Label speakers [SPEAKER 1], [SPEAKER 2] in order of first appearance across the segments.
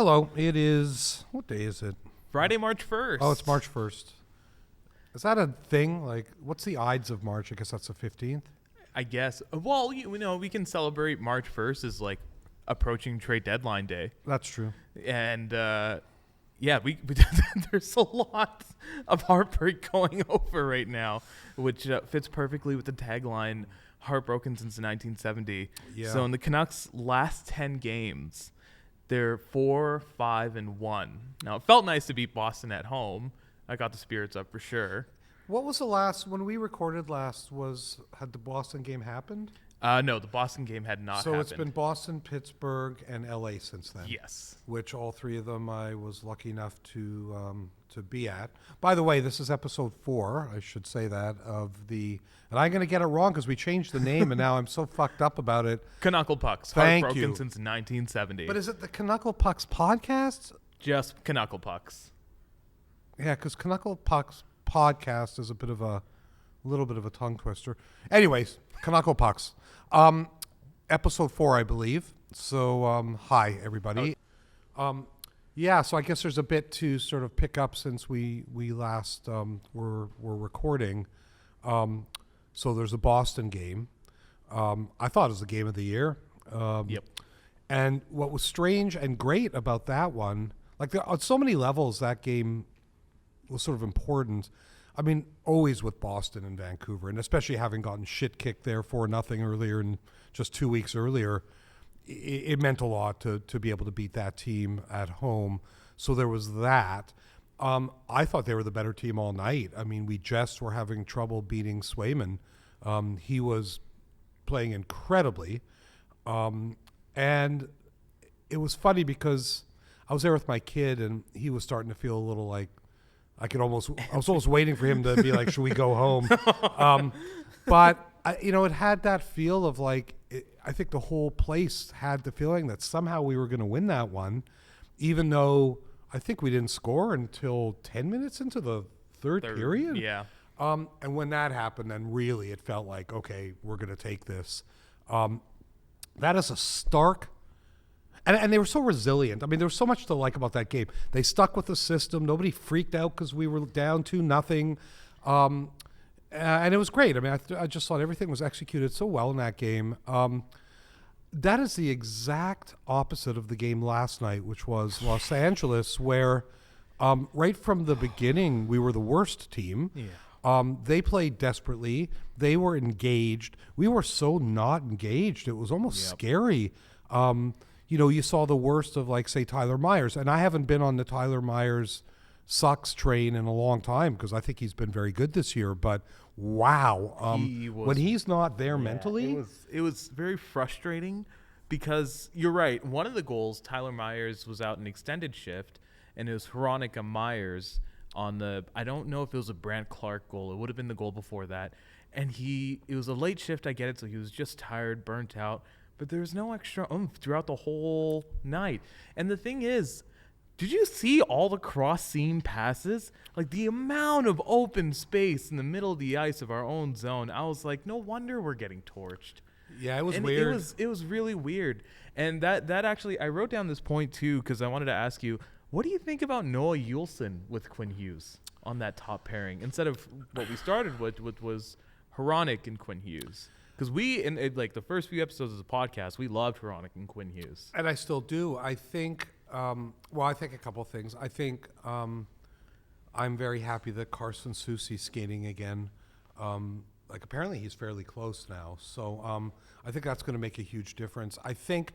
[SPEAKER 1] Hello, it is, what day is it?
[SPEAKER 2] Friday, March 1st.
[SPEAKER 1] Oh, it's March 1st. Is that a thing? Like, what's the Ides of March? I guess that's the 15th.
[SPEAKER 2] I guess. Well, we can celebrate March 1st as like approaching trade deadline day.
[SPEAKER 1] That's true.
[SPEAKER 2] And we there's a lot of heartbreak going over right now, which fits perfectly with the tagline, heartbroken since 1970.
[SPEAKER 1] Yeah.
[SPEAKER 2] So in the Canucks' last 10 games, they're 4-5-1. Now, it felt nice to beat Boston at home. I got the spirits up for sure.
[SPEAKER 1] What was the last, when we recorded last, had the Boston game happened?
[SPEAKER 2] No, the Boston game had not happened.
[SPEAKER 1] So it's been Boston, Pittsburgh, and LA since then.
[SPEAKER 2] Yes.
[SPEAKER 1] Which all three of them I was lucky enough to be at. By the way, this is episode 4, I should say that, of the, and I'm going to get it wrong because we changed the name and now I'm so fucked up about it.
[SPEAKER 2] Canuckle Pucks.
[SPEAKER 1] Thank
[SPEAKER 2] Heartbroken
[SPEAKER 1] you.
[SPEAKER 2] since 1970.
[SPEAKER 1] But is it the Canuckle Pucks podcast?
[SPEAKER 2] Just Canuckle Pucks.
[SPEAKER 1] Yeah, because Canuckle Pucks podcast is a little bit of a tongue twister. Anyways, Canuckle Pucks. Episode 4, I believe. So, hi, everybody. Yeah, so I guess there's a bit to sort of pick up since we last were recording. So there's a Boston game. I thought it was the game of the year.
[SPEAKER 2] Yep.
[SPEAKER 1] And what was strange and great about that one, like on so many levels, that game was sort of important. I mean, always with Boston and Vancouver, and especially having gotten shit kicked there 4-0 earlier and just 2 weeks earlier, it meant a lot to be able to beat that team at home. So there was that. I thought they were the better team all night. I mean, we just were having trouble beating Swayman. He was playing incredibly. And it was funny because I was there with my kid and he was starting to feel a little like, I was almost waiting for him to be like, should we go home? But it had that feel of like, I think the whole place had the feeling that somehow we were going to win that one, even though I think we didn't score until 10 minutes into the third period.
[SPEAKER 2] Yeah.
[SPEAKER 1] And when that happened, then really it felt like, okay, we're going to take this. That is a stark. And they were so resilient. I mean, there was so much to like about that game. They stuck with the system. Nobody freaked out because we were down 2-0. And it was great. I mean, I just thought everything was executed so well in that game. That is the exact opposite of the game last night, which was Los Angeles, where right from the beginning, we were the worst team.
[SPEAKER 2] Yeah.
[SPEAKER 1] They played desperately. They were engaged. We were so not engaged. It was almost scary. You saw the worst of, like, say, Tyler Myers. And I haven't been on the Tyler Myers sucks train in a long time because I think he's been very good this year. But, wow, when he's not there mentally.
[SPEAKER 2] It was very frustrating because you're right. One of the goals, Tyler Myers was out in extended shift, and it was Veronica Myers on I don't know if it was a Brant Clark goal. It would have been the goal before that. And it was a late shift, I get it, so he was just tired, burnt out. But there's no extra oomph throughout the whole night. And the thing is, did you see all the cross-seam passes? Like, the amount of open space in the middle of the ice of our own zone, I was like, no wonder we're getting torched.
[SPEAKER 1] Yeah, it was
[SPEAKER 2] and
[SPEAKER 1] weird.
[SPEAKER 2] It was really weird. And that actually, I wrote down this point, too, because I wanted to ask you, what do you think about Noah Julsen with Quinn Hughes on that top pairing instead of what we started with, which was Hronek and Quinn Hughes? Because like the first few episodes of the podcast, we loved Hronek and Quinn Hughes.
[SPEAKER 1] And I still do. I think, I think a couple of things. I think I'm very happy that Carson Soucy's skating again. Apparently he's fairly close now. So I think that's going to make a huge difference. I think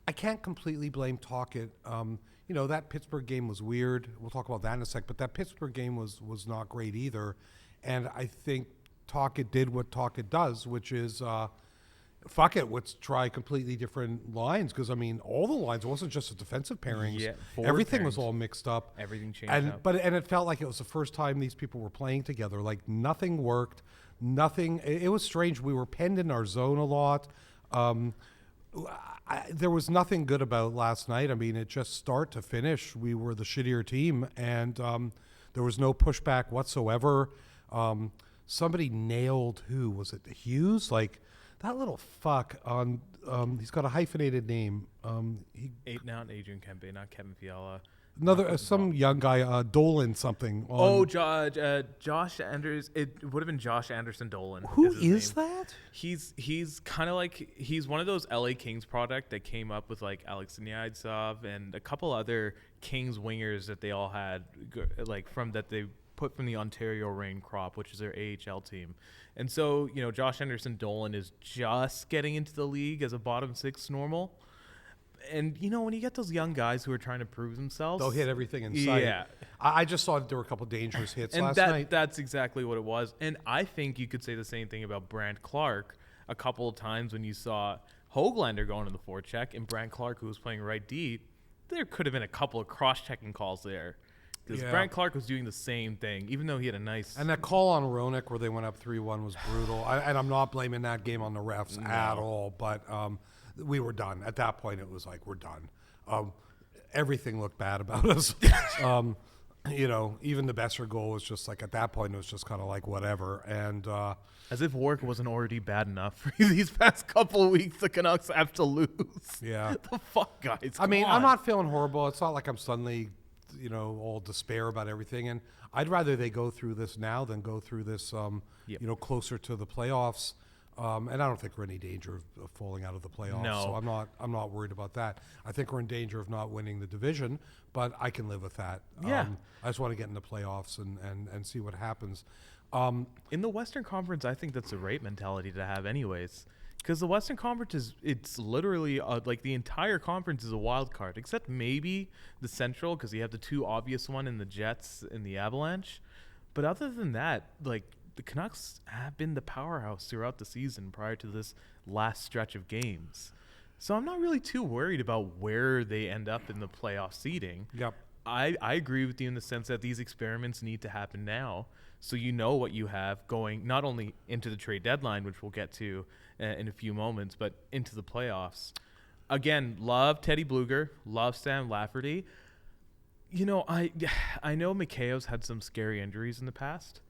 [SPEAKER 1] I can't completely blame Tocchet. That Pittsburgh game was weird. We'll talk about that in a sec. But that Pittsburgh game was not great either. And I think Tocchet did what Tocchet does, which is, fuck it, let's try completely different lines. Because, I mean, all the lines, it wasn't just the defensive pairings. Yeah, everything was all mixed up.
[SPEAKER 2] Everything changed up.
[SPEAKER 1] But it felt like it was the first time these people were playing together. Like, nothing worked. Nothing. It was strange. We were penned in our zone a lot. There was nothing good about last night. I mean, it just start to finish, we were the shittier team. And there was no pushback whatsoever. Somebody nailed, who was it, Hughes? Like, That little fuck on. He's got a hyphenated name.
[SPEAKER 2] Not Adrian Kempe, not Kevin Fiala.
[SPEAKER 1] Another some young guy, Dolan something.
[SPEAKER 2] Josh Anders. It would have been Josh Anderson Dolan.
[SPEAKER 1] Who is that?
[SPEAKER 2] He's kind of like he's one of those LA Kings product that came up with like Alex Nyadzov and a couple other Kings wingers that they all had like from that they put from the Ontario Reign crop, which is their AHL team. And so, Josh Anderson Dolan is just getting into the league as a bottom six normal. And, when you get those young guys who are trying to prove themselves,
[SPEAKER 1] they'll hit everything in sight.
[SPEAKER 2] Yeah.
[SPEAKER 1] I just saw that there were a couple dangerous hits
[SPEAKER 2] and
[SPEAKER 1] last night.
[SPEAKER 2] That's exactly what it was. And I think you could say the same thing about Brandt Clark a couple of times when you saw Höglander going to the forecheck and Brandt Clark, who was playing right deep. There could have been a couple of cross-checking calls there. Because Brandt Clark was doing the same thing, even though he had a nice...
[SPEAKER 1] And that call on Roenick where they went up 3-1 was brutal. And I'm not blaming that game on the refs at all, but we were done. At that point, it was like, we're done. Everything looked bad about us. Even the Besser goal was just like, at that point, it was just kind of like whatever. And
[SPEAKER 2] as if work wasn't already bad enough for these past couple of weeks, the Canucks have to lose.
[SPEAKER 1] Yeah.
[SPEAKER 2] The fuck, guys.
[SPEAKER 1] I mean, I'm not feeling horrible. It's not like I'm suddenly... all despair about everything. And I'd rather they go through this now than go through this, closer to the playoffs. And I don't think we're in any danger of falling out of the playoffs.
[SPEAKER 2] No.
[SPEAKER 1] So I'm not worried about that. I think we're in danger of not winning the division, but I can live with that.
[SPEAKER 2] Yeah.
[SPEAKER 1] I just want to get in the playoffs and see what happens.
[SPEAKER 2] In the Western Conference, I think that's the right mentality to have anyways. Because the Western Conference it's literally like the entire conference is a wild card, except maybe the Central, because you have the two obvious one in the Jets and the Avalanche. But other than that, like the Canucks have been the powerhouse throughout the season prior to this last stretch of games. So I'm not really too worried about where they end up in the playoff seeding.
[SPEAKER 1] Yep.
[SPEAKER 2] I agree with you in the sense that these experiments need to happen now. So you know what you have going not only into the trade deadline, which we'll get to in a few moments, but into the playoffs. Again, love Teddy Bluger, love Sam Lafferty. I know Mikheyev's had some scary injuries in the past.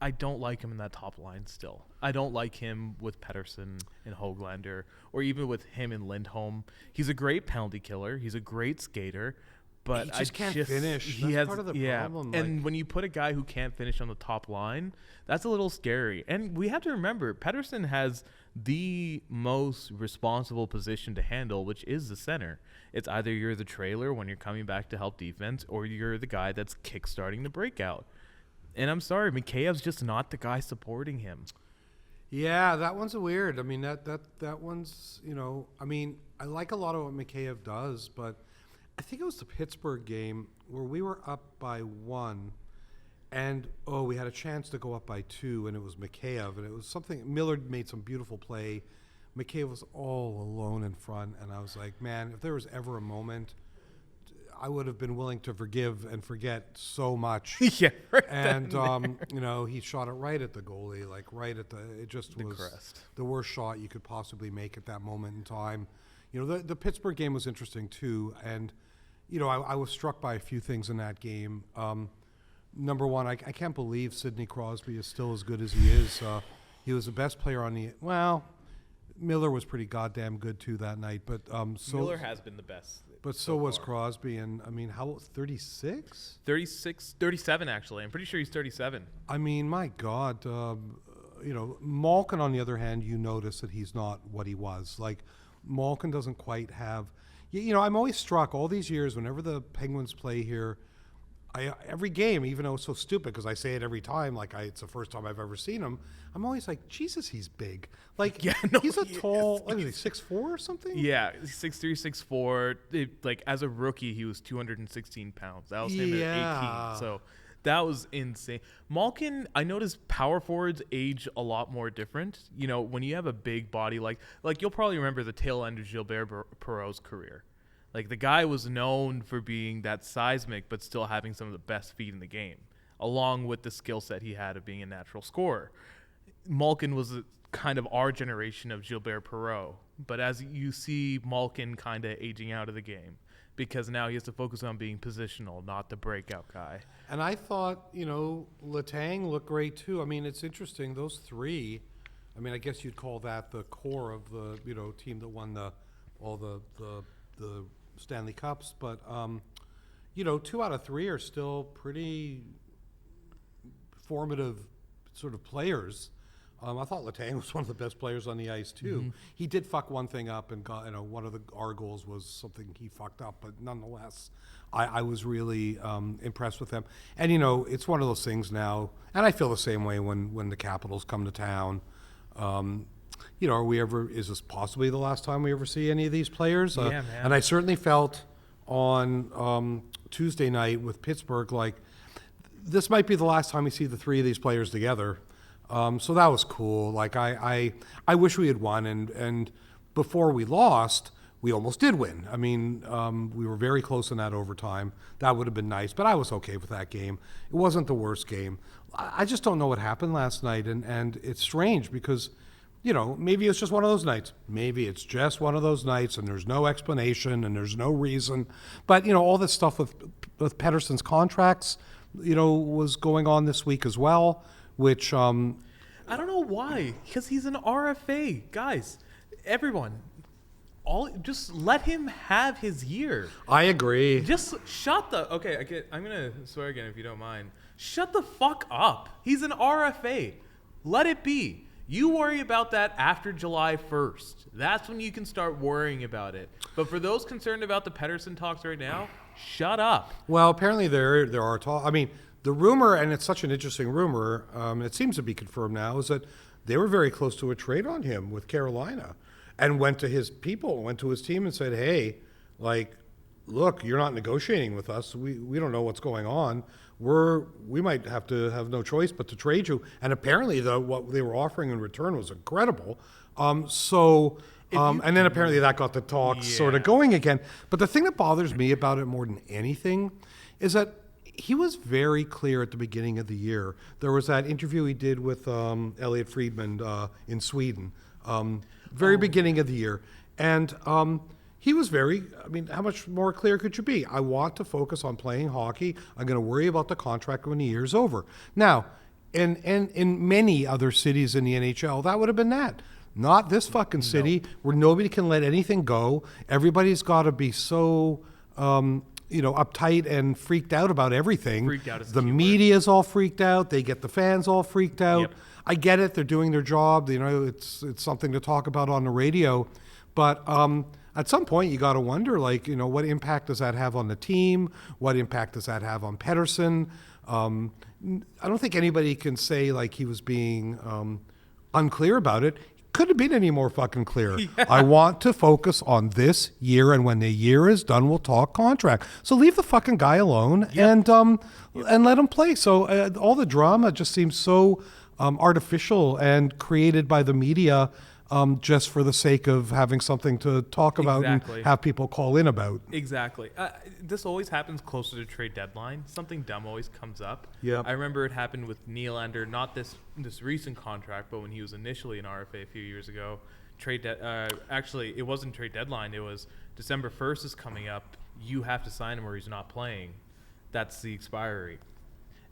[SPEAKER 2] I don't like him in that top line still. I don't like him with Pettersson and Höglander, or even with him and Lindholm. He's a great penalty killer. He's a great skater. But
[SPEAKER 1] he just can't finish. That's part of the problem.
[SPEAKER 2] And when you put a guy who can't finish on the top line, that's a little scary. And we have to remember, Pettersson has the most responsible position to handle, which is the center. It's either you're the trailer when you're coming back to help defense, or you're the guy that's kickstarting the breakout. And I'm sorry, Mikheyev's just not the guy supporting him.
[SPEAKER 1] Yeah, that one's weird. I mean, that one's, I like a lot of what Mikheyev does, but I think it was the Pittsburgh game where we were up by 1 and, we had a chance to go up by 2, and it was Mikheyev, and it was something, Millard made some beautiful play. Mikheyev was all alone in front, and I was like, man, if there was ever a moment, I would have been willing to forgive and forget so much.
[SPEAKER 2] Yeah. Right.
[SPEAKER 1] And, he shot it right at the goalie, like right at it just was
[SPEAKER 2] crest.
[SPEAKER 1] The worst shot you could possibly make at that moment in time. The Pittsburgh game was interesting too, and I was struck by a few things in that game. Number one, I can't believe Sidney Crosby is still as good as he is. He was the best player on the Miller was pretty goddamn good too that night, but
[SPEAKER 2] Miller has been the best.
[SPEAKER 1] But so was Crosby, and I mean, how 36?
[SPEAKER 2] 37 actually. I'm pretty sure he's 37.
[SPEAKER 1] I mean, my God, Malkin on the other hand, you notice that he's not what he was. Like Malkin doesn't quite have. I'm always struck all these years whenever the Penguins play here. Every game, even though it's so stupid because I say it every time, like it's the first time I've ever seen him. I'm always like, Jesus, he's big. Like, he's a tall, what is he, 6'4" or something?
[SPEAKER 2] Yeah, 6'3", 6'4". Like as a rookie, he was 216 pounds. That was him at 18. So that was insane. Malkin, I noticed power forwards age a lot more different. When you have a big body like you'll probably remember the tail end of Gilbert Perreault's career. Like the guy was known for being that seismic, but still having some of the best feet in the game, along with the skill set he had of being a natural scorer. Malkin was kind of our generation of Gilbert Perreault, but as you see Malkin kind of aging out of the game, because now he has to focus on being positional, not the breakout guy.
[SPEAKER 1] And I thought, Letang looked great too. I mean, it's interesting, those three, I mean, I guess you'd call that the core of the team that won all the Stanley Cups. But 2 out of 3 are still pretty formative sort of players. I thought Letang was one of the best players on the ice too.
[SPEAKER 2] Mm-hmm.
[SPEAKER 1] He did fuck one thing up, and got one of our goals was something he fucked up. But nonetheless, I was really impressed with him. And it's one of those things now, and I feel the same way when the Capitals come to town. Is this possibly the last time we ever see any of these players?
[SPEAKER 2] Yeah, man.
[SPEAKER 1] And I certainly felt on Tuesday night with Pittsburgh like this might be the last time we see the 3 of these players together. So that was cool. Like I wish we had won, and before we lost, we almost did win. I mean, we were very close in that overtime. That would have been nice, but I was okay with that game. It wasn't the worst game. I just don't know what happened last night, and it's strange because, maybe it's just one of those nights. Maybe it's just one of those nights, and there's no explanation and there's no reason. But all this stuff with Pettersson's contracts, was going on this week as well. Which
[SPEAKER 2] I don't know why, because he's an RFA, guys. Everyone, just let him have his year.
[SPEAKER 1] I agree.
[SPEAKER 2] Just shut the. Okay, I'm gonna swear again if you don't mind. Shut the fuck up. He's an RFA. Let it be. You worry about that after July 1st. That's when you can start worrying about it. But for those concerned about the Pettersson talks right now, shut up.
[SPEAKER 1] Well, apparently there are talks. I mean, the rumor, and it's such an interesting rumor, it seems to be confirmed now, is that they were very close to a trade on him with Carolina and went to his people, went to his team and said, hey, look, you're not negotiating with us. We don't know what's going on. We might have to have no choice but to trade you. And apparently what they were offering in return was incredible. And then apparently that got the talks sort of going again. But the thing that bothers me about it more than anything is that he was very clear at the beginning of the year. There was that interview he did with Elliot Friedman in Sweden, beginning of the year. And he was how much more clear could you be? I want to focus on playing hockey. I'm going to worry about the contract when the year's over. Now, in many other cities in the NHL, that would have been that. Not this fucking city where nobody can let anything go. Everybody's got to be so... uptight and freaked out about everything.
[SPEAKER 2] Freaked out is
[SPEAKER 1] the media's all freaked out. They get the fans all freaked out.
[SPEAKER 2] Yep.
[SPEAKER 1] I get it. They're doing their job. It's something to talk about on the radio. But at some point, you got to wonder, what impact does that have on the team? What impact does that have on Pettersson? I don't think anybody can say he was being unclear about it. Couldn't have been any more fucking clear. Yeah. I want to focus on this year, and when the year is done, we'll talk contract. So leave the fucking guy alone and let him play. So all the drama just seems so artificial and created by the media just for the sake of having something to talk about and have people call in about.
[SPEAKER 2] Exactly. This always happens closer to trade deadline. Something dumb always comes up.
[SPEAKER 1] Yeah.
[SPEAKER 2] I remember it happened with Nylander, not this recent contract, but when he was initially an RFA a few years ago. Actually, it wasn't trade deadline. It was December 1st is coming up. You have to sign him or he's not playing. That's the expiry.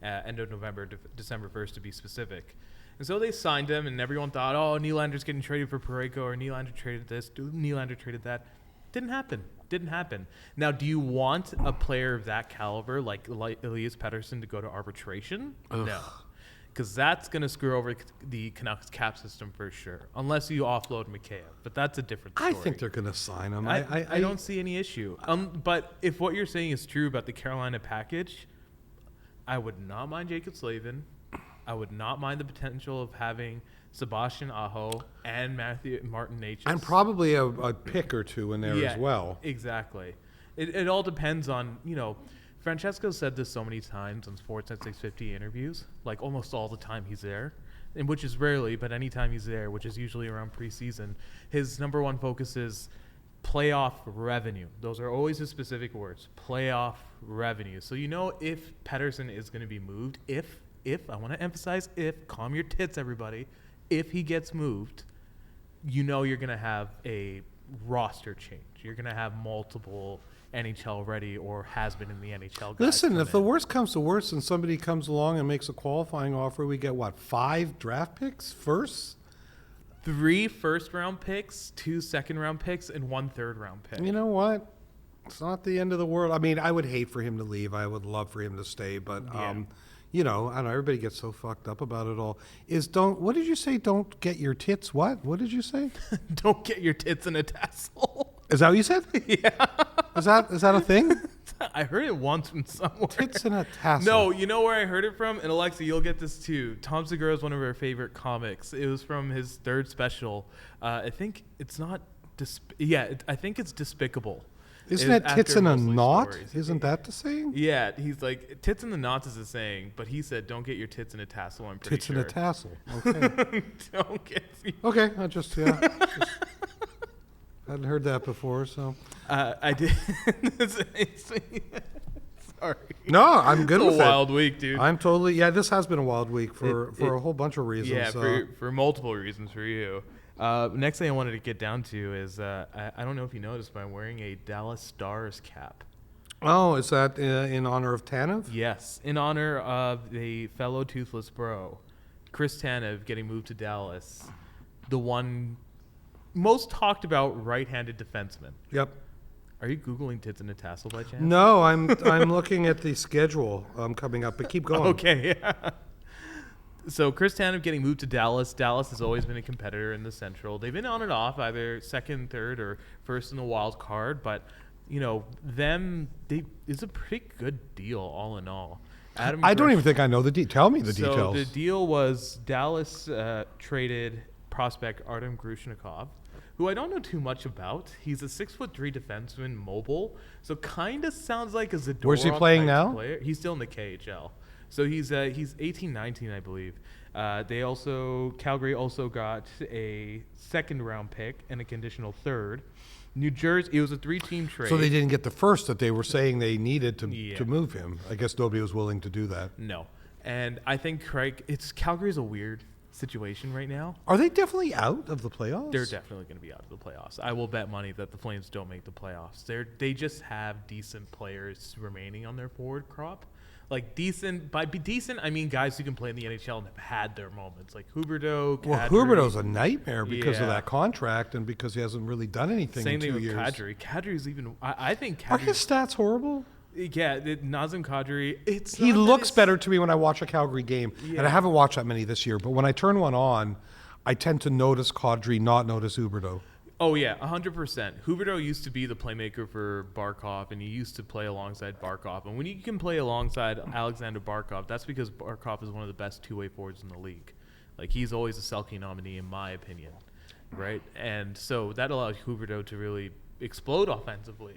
[SPEAKER 2] End of November, December 1st to be specific. And so they signed him, and everyone thought, oh, Nylander's getting traded for Parayko, or Nylander traded this, Nylander traded that. Didn't happen. Now, do you want a player of that caliber, like Elias Pettersson, to go to arbitration? Ugh. No. Because that's going to screw over the Canucks cap system for sure, unless you offload Mikheyev. But that's a different story.
[SPEAKER 1] I think they're going to sign him.
[SPEAKER 2] I don't see any issue. But if what you're saying is true about the Carolina package, I would not mind Jacob Slavin. I would not mind the potential of having Sebastian Aho and Martin H.
[SPEAKER 1] And probably a pick or two in there as well.
[SPEAKER 2] Exactly. It all depends on, Francesco said this so many times on Sportsnet 650 interviews, almost all the time he's there, and which is rarely, but anytime he's there, which is usually around preseason, his number one focus is playoff revenue. Those are always his specific words, playoff revenue. So if Pettersson is going to be moved, if I want to emphasize calm your tits, everybody, if he gets moved, you're going to have a roster change. You're going to have multiple NHL ready or has been in the NHL guys.
[SPEAKER 1] Listen, if the worst comes to worst and somebody comes along and makes a qualifying offer, we get 5 draft picks first?
[SPEAKER 2] 3 first-round picks, 2 second-round picks, and 1 third-round pick.
[SPEAKER 1] You know what? It's not the end of the world. I mean, I would hate for him to leave. I would love for him to stay, but you know, I don't know. Everybody gets so fucked up about it all. What did you say? Don't get your tits. What? What did you say?
[SPEAKER 2] Don't get your tits in a tassel.
[SPEAKER 1] Is that what you said?
[SPEAKER 2] Yeah.
[SPEAKER 1] Is that a thing?
[SPEAKER 2] I heard it once from somewhere.
[SPEAKER 1] Tits in a tassel.
[SPEAKER 2] No, you know where I heard it from? And Alexa, you'll get this too. Tom Segura is one of our favorite comics. It was from his 3rd special. I think it's not. I think it's Despicable.
[SPEAKER 1] Isn't that tits in a knot?
[SPEAKER 2] Stories.
[SPEAKER 1] Isn't that the saying?
[SPEAKER 2] Yeah, he's like, tits in the knots is a saying, but he said, don't get your tits in a tassel, I'm pretty
[SPEAKER 1] Tits
[SPEAKER 2] sure.
[SPEAKER 1] in a tassel. Okay.
[SPEAKER 2] Don't get...
[SPEAKER 1] Okay, I just hadn't heard that before, so.
[SPEAKER 2] I did... Sorry.
[SPEAKER 1] No, I'm good with it.
[SPEAKER 2] It's a wild week, dude.
[SPEAKER 1] I'm totally... Yeah, this has been a wild week for a whole bunch of reasons.
[SPEAKER 2] Yeah, for multiple reasons for you. Next thing I wanted to get down to is I don't know if you noticed, but I'm wearing a Dallas Stars cap.
[SPEAKER 1] Oh, is that in honor of Tanev?
[SPEAKER 2] Yes, in honor of the fellow toothless bro, Chris Tanev, getting moved to Dallas, the one most talked about right-handed defenseman.
[SPEAKER 1] Yep.
[SPEAKER 2] Are you Googling tits in a tassel by chance?
[SPEAKER 1] No, I'm looking at the schedule coming up, but keep going.
[SPEAKER 2] Okay, yeah. So Chris Tanev getting moved to Dallas. Dallas has always been a competitor in the Central. They've been on and off, either second, third, or first in the wild card. But, you know, it's a pretty good deal all in all.
[SPEAKER 1] I don't even think I know the details. Tell me the details.
[SPEAKER 2] So the deal was Dallas traded prospect Artem Grushnikov, who I don't know too much about. He's a 6'3" defenseman, mobile. So kind of sounds like a Zadorov.
[SPEAKER 1] Where's he playing now?
[SPEAKER 2] Player. He's still in the KHL. So he's 18-19, I believe. Calgary also got a 2nd-round pick and a conditional 3rd. New Jersey, it was a 3-team trade.
[SPEAKER 1] So they didn't get the first that they were saying they needed to move him. I guess nobody was willing to do that.
[SPEAKER 2] No. And I think, Craig, Calgary's a weird situation right now.
[SPEAKER 1] Are they definitely out of the playoffs?
[SPEAKER 2] They're definitely going to be out of the playoffs. I will bet money that the Flames don't make the playoffs. They just have decent players remaining on their forward crop. Like decent, by decent, I mean guys who can play in the NHL and have had their moments, like Huberdeau.
[SPEAKER 1] Well,
[SPEAKER 2] Kadri.
[SPEAKER 1] Huberdeau's a nightmare because of that contract and because he hasn't really done anything in 2 years.
[SPEAKER 2] Same thing with Kadri. Kadri's even. I think Kadri.
[SPEAKER 1] Are his stats horrible?
[SPEAKER 2] Yeah, Nazem Kadri.
[SPEAKER 1] He looks better to me when I watch a Calgary game, and I haven't watched that many this year. But when I turn one on, I tend to notice Kadri, not notice Huberdeau.
[SPEAKER 2] Oh, yeah, 100%. Huberdeau used to be the playmaker for Barkov, and he used to play alongside Barkov. And when you can play alongside Alexander Barkov, that's because Barkov is one of the best two-way forwards in the league. Like, he's always a Selke nominee, in my opinion, right? And so that allowed Huberdeau to really explode offensively.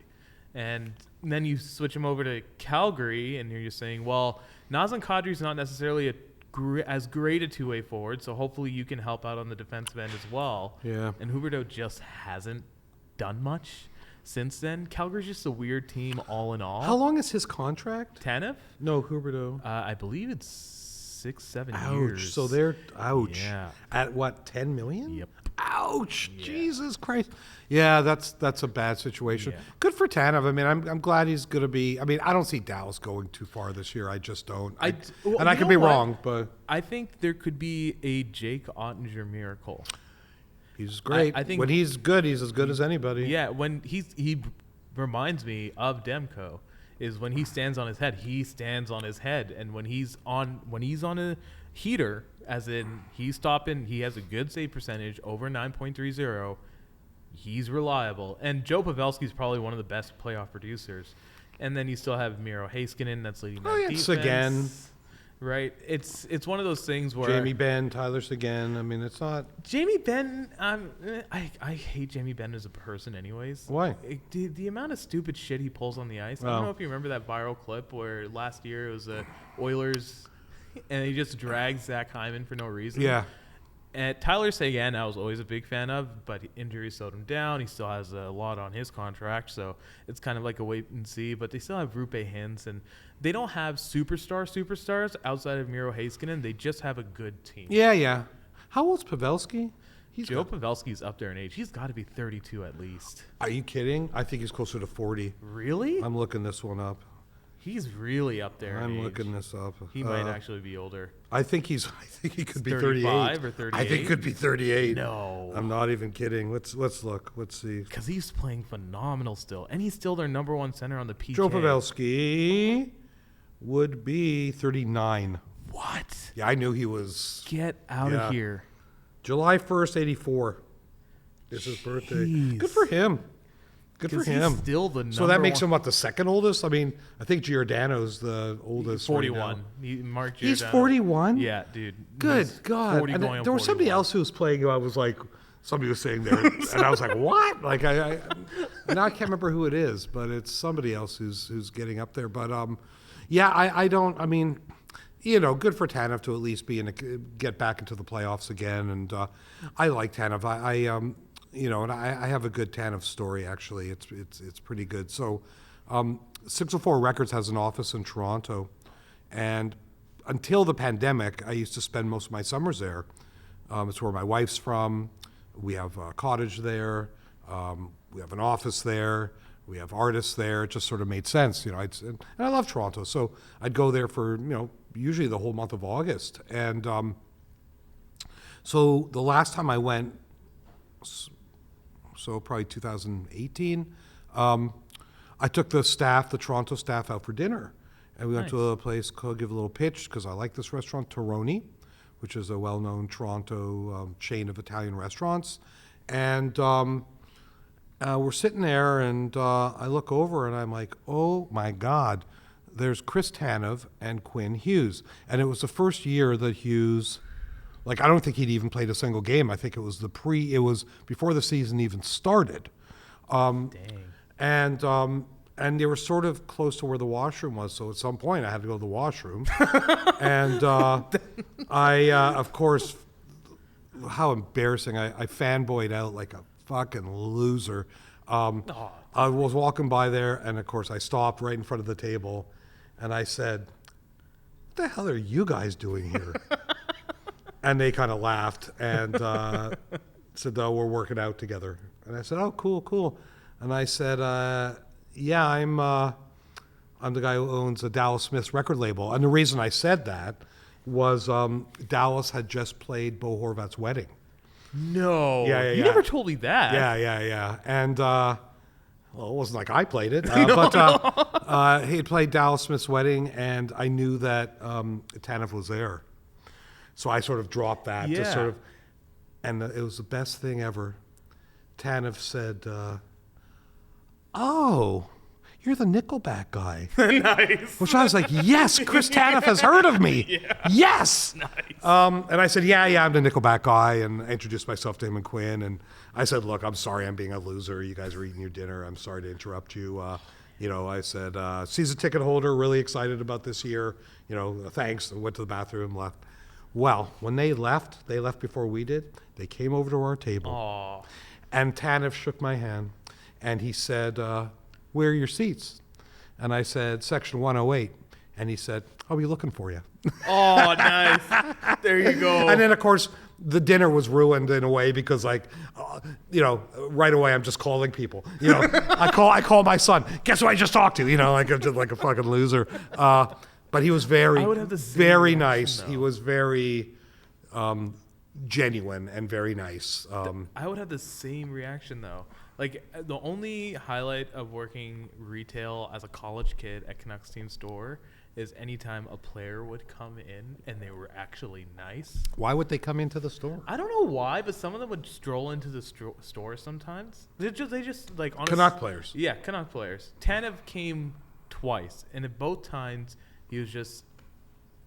[SPEAKER 2] And then you switch him over to Calgary, and you're just saying, well, Nazem Kadri's not necessarily as great a two-way forward, so hopefully you can help out on the defensive end as well.
[SPEAKER 1] Yeah.
[SPEAKER 2] And Huberdeau just hasn't done much since then. Calgary's just a weird team all in all.
[SPEAKER 1] How long is his contract?
[SPEAKER 2] Tanev?
[SPEAKER 1] No, Huberdeau.
[SPEAKER 2] I believe it's 6-7
[SPEAKER 1] Ouch.
[SPEAKER 2] years.
[SPEAKER 1] So they're ouch.
[SPEAKER 2] Yeah.
[SPEAKER 1] At what, 10 million?
[SPEAKER 2] Yep.
[SPEAKER 1] Ouch.
[SPEAKER 2] Yeah.
[SPEAKER 1] Jesus Christ. Yeah, that's a bad situation.
[SPEAKER 2] Yeah.
[SPEAKER 1] Good for Tanev. I mean, I'm glad he's going to be. I mean, I don't see Dallas going too far this year. I just don't. I could be wrong, but
[SPEAKER 2] I think there could be a Jake Ottinger miracle.
[SPEAKER 1] He's great.
[SPEAKER 2] I think
[SPEAKER 1] when he's good, he's as good as anybody.
[SPEAKER 2] Yeah, when he reminds me of Demko. Is when he stands on his head. He stands on his head, and when he's on a heater, as in he's stopping, he has a good save percentage over 9.30. He's reliable, and Joe Pavelski's probably one of the best playoff producers. And then you still have Miro Heiskanen that's leading that defense.
[SPEAKER 1] Seguin.
[SPEAKER 2] Right, it's one of those things where
[SPEAKER 1] Jamie Benn, Tyler Seguin. I mean, it's not.
[SPEAKER 2] Jamie Benn. I hate Jamie Benn as a person, anyways.
[SPEAKER 1] Why?
[SPEAKER 2] The amount of stupid shit he pulls on the ice. I don't know if you remember that viral clip where last year it was the Oilers, and he just dragged Zach Hyman for no reason.
[SPEAKER 1] Yeah.
[SPEAKER 2] And Tyler Seguin, I was always a big fan of, but injuries slowed him down. He still has a lot on his contract, so it's kind of like a wait and see. But they still have Rupe Hintz, and they don't have superstars outside of Miro Heiskanen. They just have a good team.
[SPEAKER 1] Yeah. How old's Pavelski?
[SPEAKER 2] Joe Pavelski's up there in age. He's got to be 32 at least.
[SPEAKER 1] Are you kidding? I think he's closer to 40.
[SPEAKER 2] Really?
[SPEAKER 1] I'm looking this one up.
[SPEAKER 2] He's really up there.
[SPEAKER 1] I'm
[SPEAKER 2] in age.
[SPEAKER 1] looking this up.
[SPEAKER 2] He might actually be older.
[SPEAKER 1] I think he could be
[SPEAKER 2] 35
[SPEAKER 1] 38.
[SPEAKER 2] or 38.
[SPEAKER 1] I think he could be 38.
[SPEAKER 2] No.
[SPEAKER 1] I'm not even kidding. Let's look. Let's see.
[SPEAKER 2] Because he's playing phenomenal still. And he's still their number one center on the PK.
[SPEAKER 1] Joe Pavelski would be 39.
[SPEAKER 2] What?
[SPEAKER 1] Yeah, I knew he was.
[SPEAKER 2] Get out
[SPEAKER 1] Yeah.
[SPEAKER 2] of here.
[SPEAKER 1] July 1st, 84. This is his birthday.
[SPEAKER 2] Jeez.
[SPEAKER 1] Good for him. Good for
[SPEAKER 2] 'Cause
[SPEAKER 1] him.
[SPEAKER 2] He's still the number
[SPEAKER 1] So that makes
[SPEAKER 2] one.
[SPEAKER 1] him, what, the second oldest? I mean, I think Giordano's the oldest.
[SPEAKER 2] 41.
[SPEAKER 1] Right
[SPEAKER 2] Mark
[SPEAKER 1] He's
[SPEAKER 2] Giordano.
[SPEAKER 1] 41?
[SPEAKER 2] Yeah, dude.
[SPEAKER 1] Good
[SPEAKER 2] He's
[SPEAKER 1] God.
[SPEAKER 2] 40
[SPEAKER 1] And
[SPEAKER 2] going on
[SPEAKER 1] there was somebody
[SPEAKER 2] 41.
[SPEAKER 1] else who was playing who I was like, somebody was saying there. And I was like, what? Like, I now I can't remember who it is, but it's somebody else who's getting up there. But, yeah, I mean, you know, good for Tanev to at least get back into the playoffs again. And I like Tanev. You know, and I have a good Tanev story, actually. It's pretty good. So 604 Records has an office in Toronto. And until the pandemic, I used to spend most of my summers there. It's where my wife's from. We have a cottage there. We have an office there. We have artists there. It just sort of made sense, you know. And I love Toronto, so I'd go there for, you know, usually the whole month of August. And so the last time I went, so probably 2018, I took the Toronto staff out for dinner. And we went to a place called, give a little pitch, because I like this restaurant, Toroni, which is a well-known Toronto chain of Italian restaurants. And we're sitting there, and I look over, and I'm like, oh, my God, there's Chris Tanev and Quinn Hughes. And it was the first year that Hughes, like, I don't think he'd even played a single game. I think it was before the season even started.
[SPEAKER 2] Dang.
[SPEAKER 1] And they were sort of close to where the washroom was, so at some point I had to go to the washroom. And I, of course, how embarrassing, I fanboyed out like a fucking loser. I was walking by there, and of course I stopped right in front of the table, and I said, what the hell are you guys doing here? And they kind of laughed and said, oh, we're working out together. And I said, oh, cool. And I said, yeah, I'm the guy who owns the Dallas Smith's record label. And the reason I said that was Dallas had just played Bo Horvat's wedding.
[SPEAKER 2] No.
[SPEAKER 1] Yeah.
[SPEAKER 2] You never told me that.
[SPEAKER 1] Yeah. And, well, it wasn't like I played it. But he had played Dallas Smith's wedding, and I knew that Tanev was there. So I sort of dropped that.
[SPEAKER 2] Yeah.
[SPEAKER 1] And it was the best thing ever. Tanev said, oh, you're the Nickelback guy.
[SPEAKER 2] Nice.
[SPEAKER 1] Which I was like, yes, Chris Tanev has heard of me. Yeah. Yes.
[SPEAKER 2] Nice.
[SPEAKER 1] And I said, yeah, I'm the Nickelback guy. And I introduced myself to him and Quinn. And I said, look, I'm sorry I'm being a loser. You guys are eating your dinner. I'm sorry to interrupt you. You know, I said, season ticket holder, really excited about this year. You know, thanks. And went to the bathroom, left. Well, when they left before we did. They came over to our table.
[SPEAKER 2] Aw.
[SPEAKER 1] And Tanev shook my hand. And he said, where are your seats? And I said, section 108. And he said, I'll be looking for you.
[SPEAKER 2] Oh, nice. There you go.
[SPEAKER 1] And then, of course, the dinner was ruined in a way because, like, you know, right away I'm just calling people. You know, I call my son. Guess who I just talked to? You know, like I'm just like a fucking loser. But he was very, very nice.
[SPEAKER 2] though.
[SPEAKER 1] He was very genuine and very nice.
[SPEAKER 2] I would have the same reaction though. Like the only highlight of working retail as a college kid at Canucks team store is anytime a player would come in and they were actually nice.
[SPEAKER 1] Why would they come into the store?
[SPEAKER 2] I don't know why, but some of them would stroll into the store sometimes. They just like honestly,
[SPEAKER 1] Canuck players.
[SPEAKER 2] Yeah, Canuck players. Tanev came twice, and at both times he was just,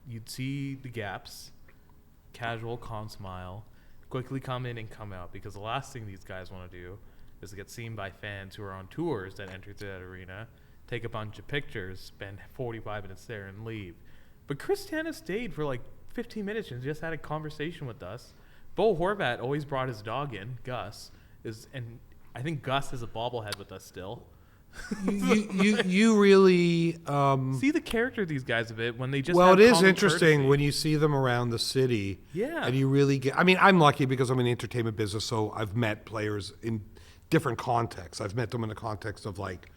[SPEAKER 2] you'd see the gaps, casual, calm smile, quickly come in and come out, because the last thing these guys want to do is to get seen by fans who are on tours that enter through that arena, take a bunch of pictures, spend 45 minutes there, and leave. But Chris Tanev stayed for like 15 minutes and just had a conversation with us. Bo Horvat always brought his dog in, Gus, and I think Gus has a bobblehead with us still.
[SPEAKER 1] you really
[SPEAKER 2] See the character of these guys a bit when they just
[SPEAKER 1] well,
[SPEAKER 2] have
[SPEAKER 1] it is
[SPEAKER 2] common
[SPEAKER 1] interesting
[SPEAKER 2] courtesy.
[SPEAKER 1] when you see them around the city.
[SPEAKER 2] Yeah.
[SPEAKER 1] And you really get, I mean, I'm lucky because I'm in the entertainment business, so I've met players in different contexts. I've met them in the context of, like,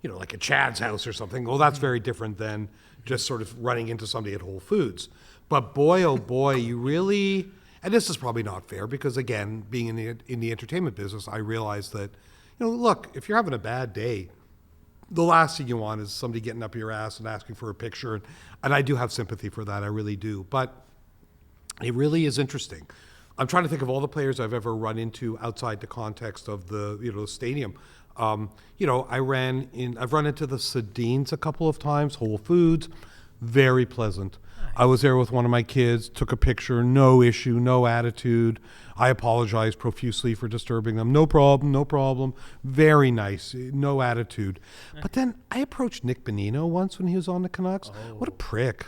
[SPEAKER 1] like at Chad's house or something. Well, that's very different than just sort of running into somebody at Whole Foods. But boy, oh boy, you really, and this is probably not fair because again, being in the entertainment business, I realize that, look, if you're having a bad day, the last thing you want is somebody getting up your ass and asking for a picture. And I do have sympathy for that. I really do. But it really is interesting. I'm trying to think of all the players I've ever run into outside the context of the stadium. I've run into the Sedines a couple of times, Whole Foods, very pleasant. Nice. I was there with one of my kids, took a picture, no issue, no attitude. I apologized profusely for disturbing them. No problem, no problem. Very nice, no attitude. But then I approached Nick Bonino once when he was on the Canucks. Oh. What a prick.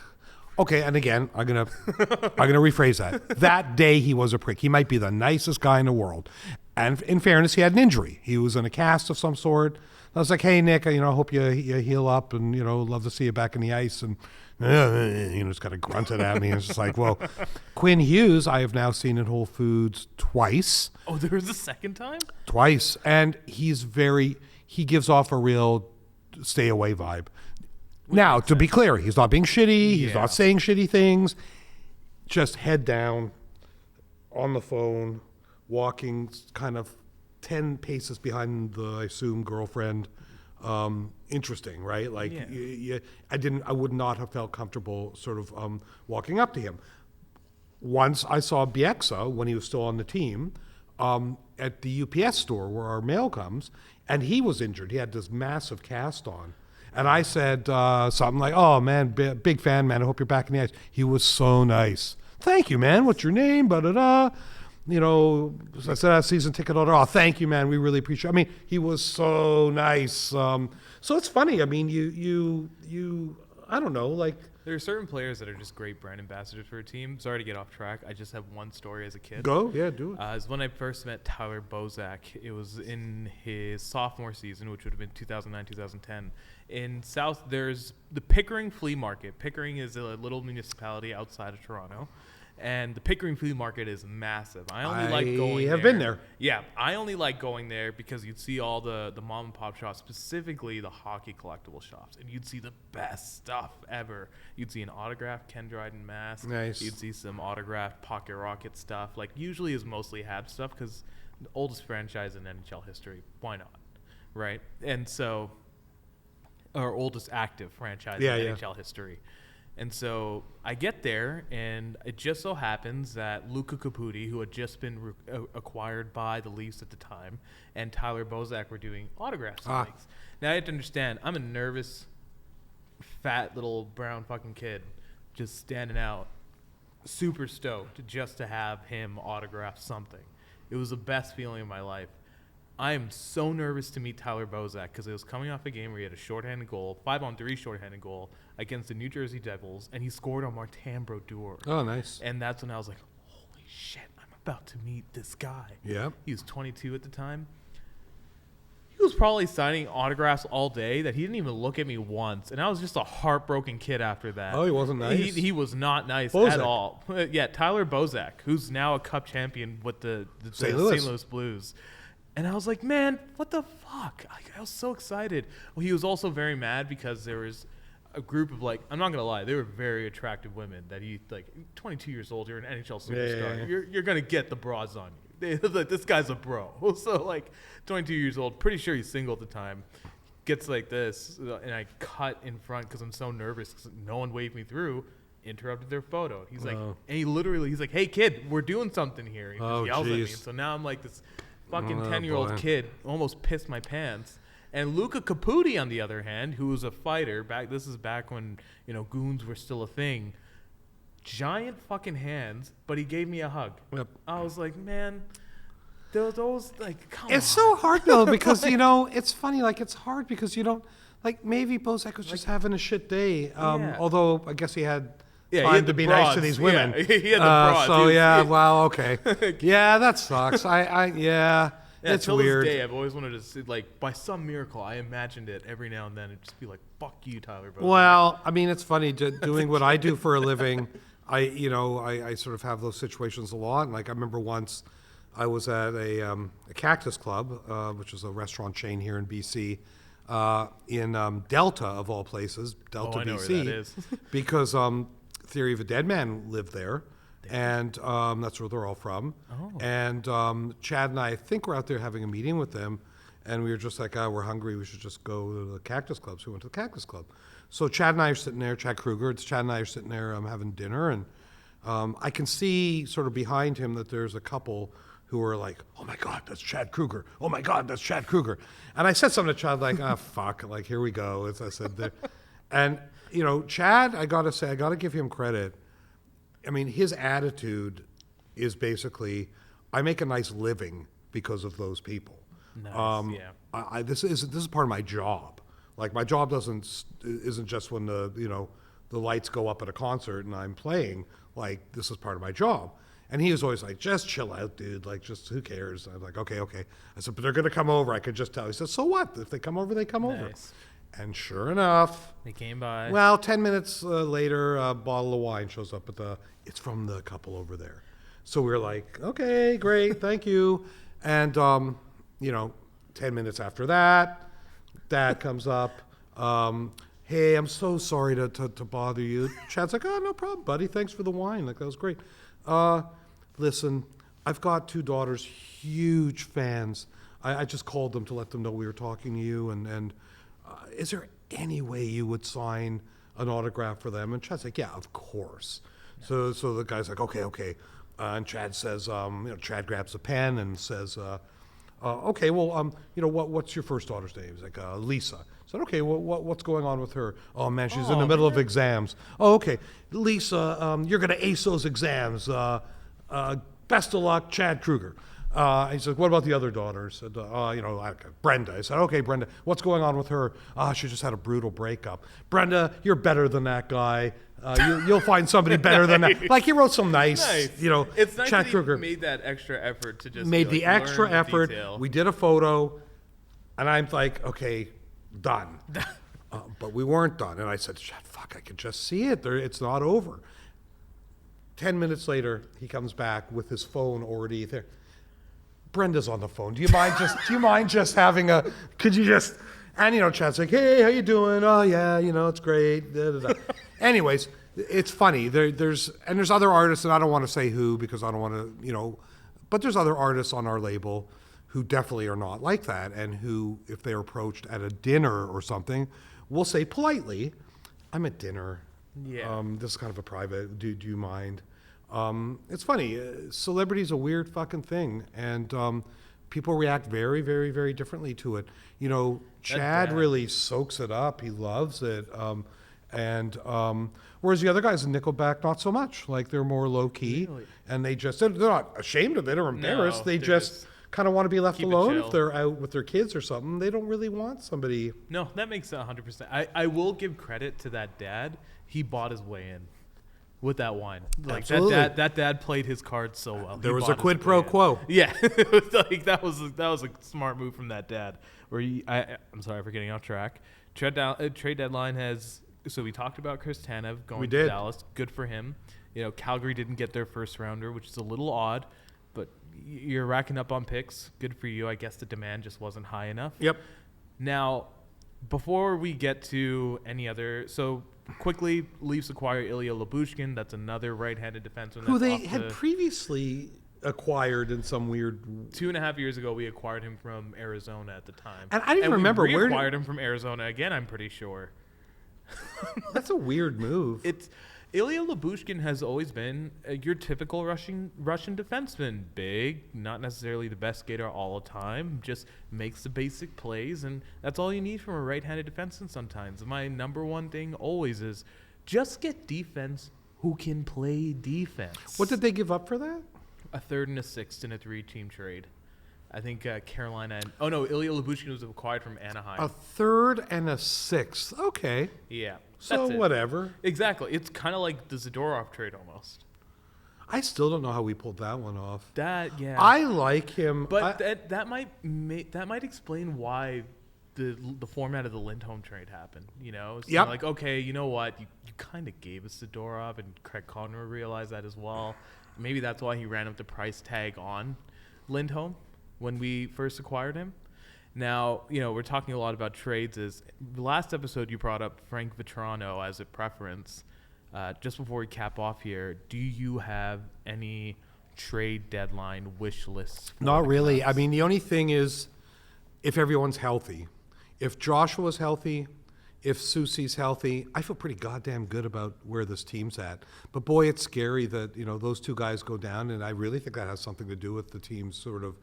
[SPEAKER 1] Okay, and again, I'm gonna rephrase that. That day he was a prick. He might be the nicest guy in the world. And in fairness, he had an injury. He was in a cast of some sort. I was like, hey, Nick, I hope you heal up and, love to see you back in the ice. And, just kind of grunted at me. It's just like, well, Quinn Hughes, I have now seen at Whole Foods twice.
[SPEAKER 2] Oh, there was a second time?
[SPEAKER 1] Twice. And he gives off a real stay away vibe. Now, to be clear, he's not being shitty. He's not saying shitty things. Just head down on the phone, walking kind of 10 paces behind the, I assume, girlfriend. Interesting, right? Like, I would not have felt comfortable sort of walking up to him. Once I saw Bieksa when he was still on the team at the UPS store where our mail comes, and he was injured. He had this massive cast on. And I said something like, oh, man, big fan, man. I hope you're back in the ice. He was so nice. Thank you, man. What's your name? Ba-da-da. I said, season ticket holder. Oh, thank you, man. We really appreciate it. I mean, he was so nice. So it's funny. I mean, you I don't know, like.
[SPEAKER 2] There are certain players that are just great brand ambassadors for a team. Sorry to get off track. I just have one story as a kid.
[SPEAKER 1] Go, yeah, do it.
[SPEAKER 2] It was when I first met Tyler Bozak. It was in his sophomore season, which would have been 2009, 2010. In South, there's the Pickering Flea Market. Pickering is a little municipality outside of Toronto. And the Pickering Flea Market is massive. I only like going there.
[SPEAKER 1] I have been there.
[SPEAKER 2] Yeah, I only like going there because you'd see all the mom and pop shops, specifically the hockey collectible shops, and you'd see the best stuff ever. You'd see an autographed Ken Dryden mask.
[SPEAKER 1] Nice.
[SPEAKER 2] You'd see some autographed Pocket Rocket stuff. Like, usually is mostly Habs stuff because the oldest franchise in NHL history. Why not? Right? And so, our oldest active franchise in NHL history. And so I get there, and it just so happens that Luka Caputi, who had just been acquired by the Leafs at the time, and Tyler Bozak were doing autograph signings. Now, I have to understand, I'm a nervous, fat, little brown fucking kid just standing out, super stoked just to have him autograph something. It was the best feeling of my life. I am so nervous to meet Tyler Bozak because it was coming off a game where he had a shorthanded goal, 5-on-3 shorthanded goal against the New Jersey Devils, and he scored on Martin Brodeur.
[SPEAKER 1] Oh, nice.
[SPEAKER 2] And that's when I was like, holy shit, I'm about to meet this guy.
[SPEAKER 1] Yeah.
[SPEAKER 2] He was 22 at the time. He was probably signing autographs all day that he didn't even look at me once, and I was just a heartbroken kid after that.
[SPEAKER 1] Oh, he wasn't nice?
[SPEAKER 2] He was not nice
[SPEAKER 1] Bozak.
[SPEAKER 2] at all. Yeah, Tyler Bozak, who's now a Cup champion with the
[SPEAKER 1] St.
[SPEAKER 2] Louis Blues. And I was like, man, what the fuck? I was so excited. Well, he was also very mad because there was a group of, like, I'm not going to lie, they were very attractive women that he, like, 22 years old, you're an NHL superstar. Yeah. You're going to get the bras on you. Like, this guy's a bro. So, like, 22 years old, pretty sure he's single at the time, gets like this, and I cut in front because I'm so nervous because no one waved me through, interrupted their photo. He's like, and he's like, hey, kid, we're doing something here. He just yells at me. So now I'm like this fucking 10-year-old kid, almost pissed my pants. And Luka Caputi, on the other hand, who was a fighter, this is back when, goons were still a thing, giant fucking hands, but he gave me a hug.
[SPEAKER 1] Yep.
[SPEAKER 2] I was like, man, those like, come on.
[SPEAKER 1] It's so hard, though, because, it's funny, like, it's hard because you don't, like, maybe Bozak was just having a shit day, although I guess he had time to be nice to these women.
[SPEAKER 2] Yeah, he had the broads.
[SPEAKER 1] So, well, okay. Yeah, that sucks. It's weird.
[SPEAKER 2] This day, I've always wanted to see, like, by some miracle, I imagined it every now and then. It'd just be like, fuck you, Tyler Bozak.
[SPEAKER 1] Well, I mean, it's funny, doing what I do for a living, I sort of have those situations a lot. Like, I remember once I was at a Cactus Club, which is a restaurant chain here in BC, in Delta, of all places, Delta,
[SPEAKER 2] I know
[SPEAKER 1] BC,
[SPEAKER 2] where that is.
[SPEAKER 1] because Theory of a Dead Man lived there, and that's where they're all from.
[SPEAKER 2] Oh.
[SPEAKER 1] And Chad and I think we're out there having a meeting with them, and we were just like, we're hungry, we should just go to the Cactus Club. So we went to the Cactus Club. So Chad and I are sitting there, Chad Kruger, it's Chad and I are sitting there having dinner, and I can see sort of behind him that there's a couple who are like, oh my God, that's Chad Kruger. Oh my God, that's Chad Kruger. And I said something to Chad like, fuck, like, here we go. As I said there. And, Chad, I got to give him credit. I mean, his attitude is basically, I make a nice living because of those people.
[SPEAKER 2] Nice, yeah.
[SPEAKER 1] This is part of my job. Like, my job isn't just when the lights go up at a concert and I'm playing. Like, this is part of my job. And he was always like, just chill out, dude. Like, just who cares? I'm like, okay. I said, but they're going to come over. I could just tell. He said, so what? If they come over, they come over. And sure enough.
[SPEAKER 2] They came by.
[SPEAKER 1] Well, 10 minutes later, a bottle of wine shows up it's from the couple over there. So we were like, okay, great, thank you. And, 10 minutes after that, Dad comes up. Hey, I'm so sorry to bother you. Chad's like, oh, no problem, buddy. Thanks for the wine. Like, that was great. Listen, I've got 2 daughters, huge fans. I just called them to let them know we were talking to you. And is there any way you would sign an autograph for them? And Chad's like, yeah, of course. So the guy's like, okay. And Chad says, Chad grabs a pen and says, okay, well, what's your first daughter's name? He's like, Lisa. I said, okay, well, what's going on with her? Oh, man, she's in the middle of exams. Oh, okay. Lisa, you're going to ace those exams. Best of luck, Chad Kruger. He said, what about the other daughter? I said, Brenda. I said, okay, Brenda, what's going on with her? She just had a brutal breakup. Brenda, you're better than that guy. You'll find somebody better than that. Like, he wrote some nice.
[SPEAKER 2] It's nice
[SPEAKER 1] Chad
[SPEAKER 2] that
[SPEAKER 1] Kruger
[SPEAKER 2] he made that extra effort to just
[SPEAKER 1] made the extra
[SPEAKER 2] learn
[SPEAKER 1] effort.
[SPEAKER 2] detail.
[SPEAKER 1] We did a photo, and I'm like, okay, done. But we weren't done. And I said, fuck, I could just see it. It's not over. 10 minutes later, he comes back with his phone already there. Brenda's on the phone. Do you mind just having a? Could you just? And Chad's like, hey, how you doing? Oh yeah, it's great. Da, da, da. Anyways, it's funny. There's other artists, and I don't want to say who because I don't want to, but there's other artists on our label who definitely are not like that, and who, if they're approached at a dinner or something, will say politely, "I'm at dinner.
[SPEAKER 2] Yeah.
[SPEAKER 1] This is kind of a private. Do you mind?" It's funny. Celebrity's a weird fucking thing, and people react very, very, very differently to it. Chad really soaks it up. He loves it. Whereas the other guys in Nickelback, not so much. Like, they're more low key,
[SPEAKER 2] Really?
[SPEAKER 1] and they're not ashamed of it or embarrassed.
[SPEAKER 2] No,
[SPEAKER 1] they
[SPEAKER 2] they're
[SPEAKER 1] just kind of want to be left
[SPEAKER 2] keep it
[SPEAKER 1] alone
[SPEAKER 2] chill.
[SPEAKER 1] if they're out with their kids or something. They don't really want somebody.
[SPEAKER 2] No, that makes 100%. I will give credit to that dad. He bought his way in with that wine. Like,
[SPEAKER 1] Absolutely.
[SPEAKER 2] that dad played his cards so well.
[SPEAKER 1] There
[SPEAKER 2] He
[SPEAKER 1] was a
[SPEAKER 2] bought his
[SPEAKER 1] quid
[SPEAKER 2] way
[SPEAKER 1] pro
[SPEAKER 2] in.
[SPEAKER 1] quo.
[SPEAKER 2] Yeah, it was like that was a smart move from that dad. I'm sorry for getting off track. Trade deadline has. So we talked about Chris Tanev going to Dallas. Good for him. Calgary didn't get their first rounder, which is a little odd, but you're racking up on picks. Good for you. I guess the demand just wasn't high enough.
[SPEAKER 1] Yep.
[SPEAKER 2] Now, before we get to any other, so quickly, Leafs acquire Ilya Lyubushkin. That's another right-handed defenseman.
[SPEAKER 1] Who
[SPEAKER 2] that's
[SPEAKER 1] they had previously acquired in some weird.
[SPEAKER 2] 2.5 years ago, we acquired him from Arizona at the time.
[SPEAKER 1] And I didn't remember
[SPEAKER 2] we
[SPEAKER 1] where.
[SPEAKER 2] acquired him from Arizona again, I'm pretty sure.
[SPEAKER 1] That's a weird move.
[SPEAKER 2] Ilya Lyubushkin has always been your typical Russian defenseman. Big, not necessarily the best skater all the time, just makes the basic plays, and that's all you need from a right-handed defenseman sometimes. My number one thing always is just get defense who can play defense.
[SPEAKER 1] What did they give up for that?
[SPEAKER 2] A third and a sixth in a 3-team trade. I think Carolina Ilya Lyubushkin was acquired from Anaheim.
[SPEAKER 1] A third and a sixth. Okay.
[SPEAKER 2] Yeah.
[SPEAKER 1] So
[SPEAKER 2] that's it.
[SPEAKER 1] whatever.
[SPEAKER 2] Exactly. It's kind of like the Zadorov trade almost.
[SPEAKER 1] I still don't know how we pulled that one off.
[SPEAKER 2] Yeah.
[SPEAKER 1] I like him.
[SPEAKER 2] But that might explain why the format of the Lindholm trade happened. It's
[SPEAKER 1] Yep.
[SPEAKER 2] like, okay, you know what? You kind of gave us Zadorov, and Craig Conroy realized that as well. Maybe that's why he ran up the price tag on Lindholm when we first acquired him. Now, we're talking a lot about trades. The last episode you brought up Frank Vetrano as a preference. Just before we cap off here, do you have any trade deadline wish lists?
[SPEAKER 1] Not really. I mean, the only thing is if everyone's healthy. If Joshua's healthy, if Soucy's healthy, I feel pretty goddamn good about where this team's at. But boy, it's scary that, those two guys go down, and I really think that has something to do with the team's sort of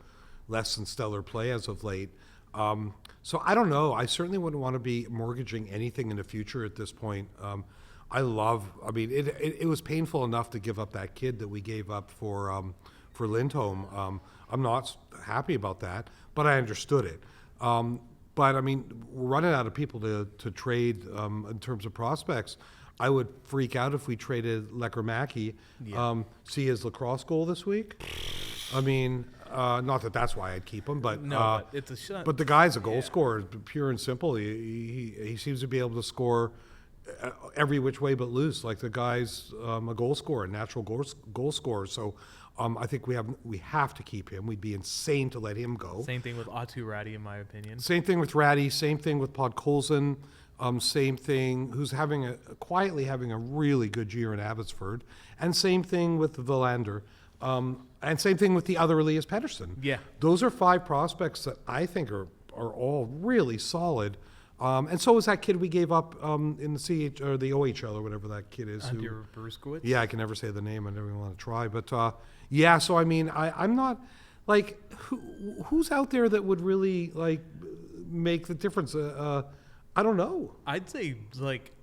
[SPEAKER 1] less than stellar play as of late. So I don't know. I certainly wouldn't want to be mortgaging anything in the future at this point. It was painful enough to give up that kid that we gave up for Lindholm. I'm not happy about that, but I understood it. But I mean, we're running out of people to trade in terms of prospects. I would freak out if we traded Lecker-Mackey.
[SPEAKER 2] Yeah.
[SPEAKER 1] See his lacrosse goal this week? I mean, not that that's why I'd keep him, but
[SPEAKER 2] but it's a shot.
[SPEAKER 1] But the guy's a goal scorer, pure and simple. He seems to be able to score every which way but loose. Like the guy's a goal scorer, a natural goal scorer. So I think we have to keep him. We'd be insane to let him go.
[SPEAKER 2] Same thing with Aatu Räty, in my opinion.
[SPEAKER 1] Same thing with Räty. Same thing with Podkolzin. Same thing. Who's quietly having a really good year in Abbotsford, and same thing with Verlander. And same thing with the other Elias Pettersson.
[SPEAKER 2] Yeah.
[SPEAKER 1] Those are 5 prospects that I think are all really solid. And so is that kid we gave up in the CH or the OHL or whatever that kid is.
[SPEAKER 2] Andrew Bruskowitz?
[SPEAKER 1] Yeah, I can never say the name. I never even want to try. But yeah, so I mean, I'm not like who's out there that would really like make the difference. I don't know.
[SPEAKER 2] I'd say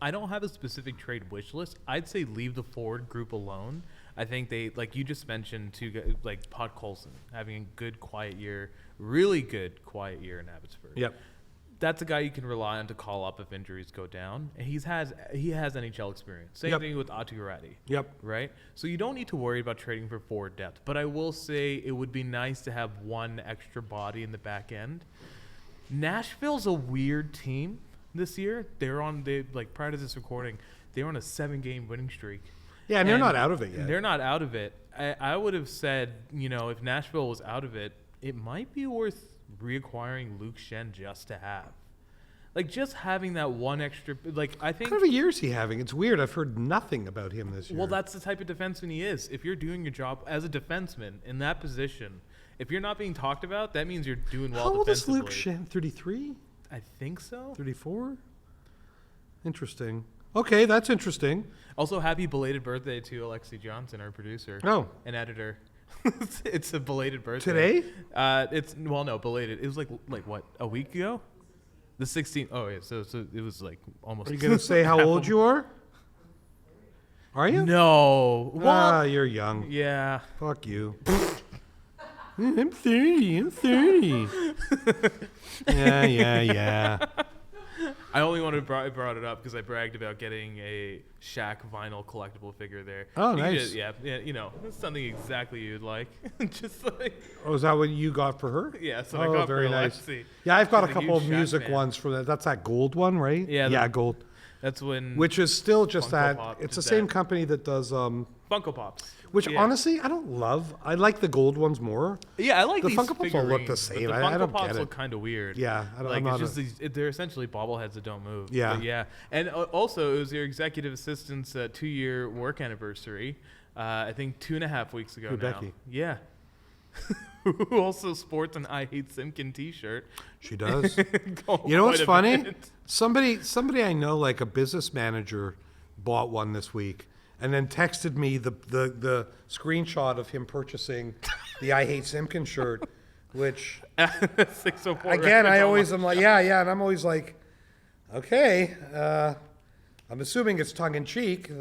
[SPEAKER 2] I don't have a specific trade wish list. I'd say leave the forward group alone. I think they, like you just mentioned, two guys, like Podkolzin having a good quiet year, really good quiet year in Abbotsford.
[SPEAKER 1] Yep.
[SPEAKER 2] That's a guy you can rely on to call up if injuries go down. And he has NHL experience. Same thing with Aatu Räty.
[SPEAKER 1] Yep.
[SPEAKER 2] Right? So you don't need to worry about trading for forward depth. But I will say it would be nice to have one extra body in the back end. Nashville's a weird team this year. Prior to this recording, they were on a 7-game winning streak.
[SPEAKER 1] Yeah, and they're not out of it yet.
[SPEAKER 2] They're not out of it. I would have said, if Nashville was out of it, it might be worth reacquiring Luke Shen just to have. Like, just having that one extra, I think...
[SPEAKER 1] What kind of a year is he having? It's weird. I've heard nothing about him this year.
[SPEAKER 2] Well, that's the type of defenseman he is. If you're doing your job as a defenseman in that position, if you're not being talked about, that means you're doing well defensively.
[SPEAKER 1] How old is Luke Shen? 33?
[SPEAKER 2] I think so.
[SPEAKER 1] 34? Interesting. Okay, that's interesting.
[SPEAKER 2] Also, happy belated birthday to Alexi Johnson, our producer.
[SPEAKER 1] Oh.
[SPEAKER 2] And editor. It's a belated birthday.
[SPEAKER 1] Today?
[SPEAKER 2] No, belated. It was like what, a week ago? The 16th. Oh, yeah. So it was like almost.
[SPEAKER 1] Are you going to say how old you are? Are you?
[SPEAKER 2] No. Well,
[SPEAKER 1] you're young.
[SPEAKER 2] Yeah.
[SPEAKER 1] Fuck you. I'm 30. Yeah.
[SPEAKER 2] I only wanted to brought it up because I bragged about getting a Shaq vinyl collectible figure there.
[SPEAKER 1] Oh, nice.
[SPEAKER 2] Yeah, it's something exactly you'd like. Just like.
[SPEAKER 1] Oh, is that what you got for her?
[SPEAKER 2] Yeah, so I got
[SPEAKER 1] very
[SPEAKER 2] for
[SPEAKER 1] nice.
[SPEAKER 2] Alexi.
[SPEAKER 1] Yeah, I've got a
[SPEAKER 2] She's
[SPEAKER 1] couple of
[SPEAKER 2] huge
[SPEAKER 1] music
[SPEAKER 2] Shaq fan.
[SPEAKER 1] ones for that. That's that gold one, right?
[SPEAKER 2] Yeah,
[SPEAKER 1] gold.
[SPEAKER 2] That's when.
[SPEAKER 1] Which is still just
[SPEAKER 2] Funko
[SPEAKER 1] that.
[SPEAKER 2] Pop
[SPEAKER 1] It's
[SPEAKER 2] did
[SPEAKER 1] the same
[SPEAKER 2] that.
[SPEAKER 1] company that does.
[SPEAKER 2] Funko Pops.
[SPEAKER 1] Which
[SPEAKER 2] Yeah.
[SPEAKER 1] honestly, I don't love. I like the gold ones more.
[SPEAKER 2] Yeah, I like
[SPEAKER 1] The
[SPEAKER 2] these
[SPEAKER 1] Funko Pops all look the
[SPEAKER 2] figurines,
[SPEAKER 1] same.
[SPEAKER 2] but
[SPEAKER 1] I
[SPEAKER 2] The Funko
[SPEAKER 1] don't
[SPEAKER 2] Pops
[SPEAKER 1] get it.
[SPEAKER 2] look kind of weird.
[SPEAKER 1] Yeah, I'm not
[SPEAKER 2] it's just they're essentially bobbleheads that don't move.
[SPEAKER 1] Yeah.
[SPEAKER 2] But yeah. And also, it was your executive assistant's 2-year work anniversary. I think 2.5 weeks ago
[SPEAKER 1] Who,
[SPEAKER 2] now.
[SPEAKER 1] Becky?
[SPEAKER 2] Yeah. Who also sports an I Hate Simkin T-shirt.
[SPEAKER 1] She does.
[SPEAKER 2] Going
[SPEAKER 1] You know what's
[SPEAKER 2] quite a
[SPEAKER 1] funny?
[SPEAKER 2] bit.
[SPEAKER 1] Somebody I know, like a business manager, bought one this week, and then texted me the screenshot of him purchasing the I Hate Simpkin shirt, which
[SPEAKER 2] 604
[SPEAKER 1] again I
[SPEAKER 2] records
[SPEAKER 1] always am like yeah, and I'm always like, okay, I'm assuming it's tongue in cheek.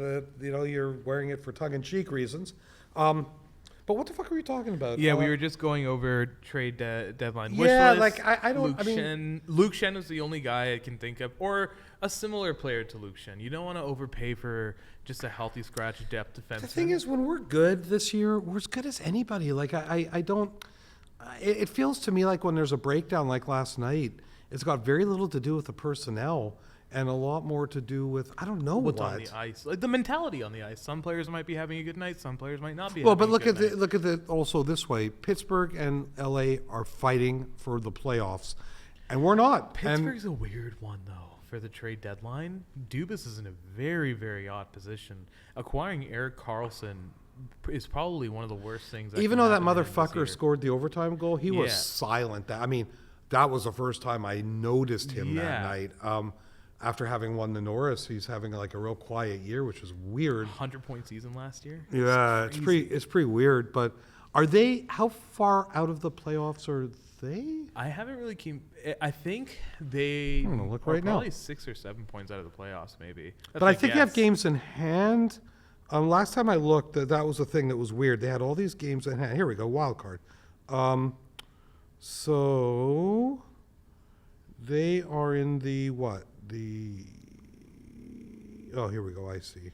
[SPEAKER 1] You're wearing it for tongue in cheek reasons. But what the fuck are we talking about?
[SPEAKER 2] Yeah, we were just going over trade deadline.
[SPEAKER 1] Yeah,
[SPEAKER 2] wish list.
[SPEAKER 1] like I don't.
[SPEAKER 2] Luke Shen is the only guy I can think of, or a similar player to Luke Shen. You don't want to overpay for just a healthy scratch depth defenseman.
[SPEAKER 1] The thing is, when we're good this year, we're as good as anybody. Like I don't. It feels to me like when there's a breakdown like last night, it's got very little to do with the personnel and a lot more to do with I don't know
[SPEAKER 2] what's
[SPEAKER 1] what.
[SPEAKER 2] on the ice, like the mentality on the ice. Some players might be having a good night. Some players might not be.
[SPEAKER 1] Well,
[SPEAKER 2] having
[SPEAKER 1] but
[SPEAKER 2] a good night.
[SPEAKER 1] look at it also this way: Pittsburgh and LA are fighting for the playoffs, And we're not.
[SPEAKER 2] Pittsburgh's a weird one, though, for the trade deadline. Dubas is in a very, very odd position. Acquiring Erik Karlsson is probably one of the worst things.
[SPEAKER 1] Even though that motherfucker scored the overtime goal, he was
[SPEAKER 2] Yeah.
[SPEAKER 1] silent. That was the first time I noticed him that night. After having won the Norris, he's having like a real quiet year, which is weird.
[SPEAKER 2] 100-point season last year.
[SPEAKER 1] Yeah, it's pretty weird. But how far out of the playoffs are they?
[SPEAKER 2] I haven't really I think they
[SPEAKER 1] I'm gonna look
[SPEAKER 2] are
[SPEAKER 1] right now.
[SPEAKER 2] probably 6 or 7 points out of the playoffs, maybe.
[SPEAKER 1] But I think they have games in hand. Last time I looked, that was the thing that was weird. They had all these games in hand. Here we go, wild card. So they are in the what? Here we go. I see.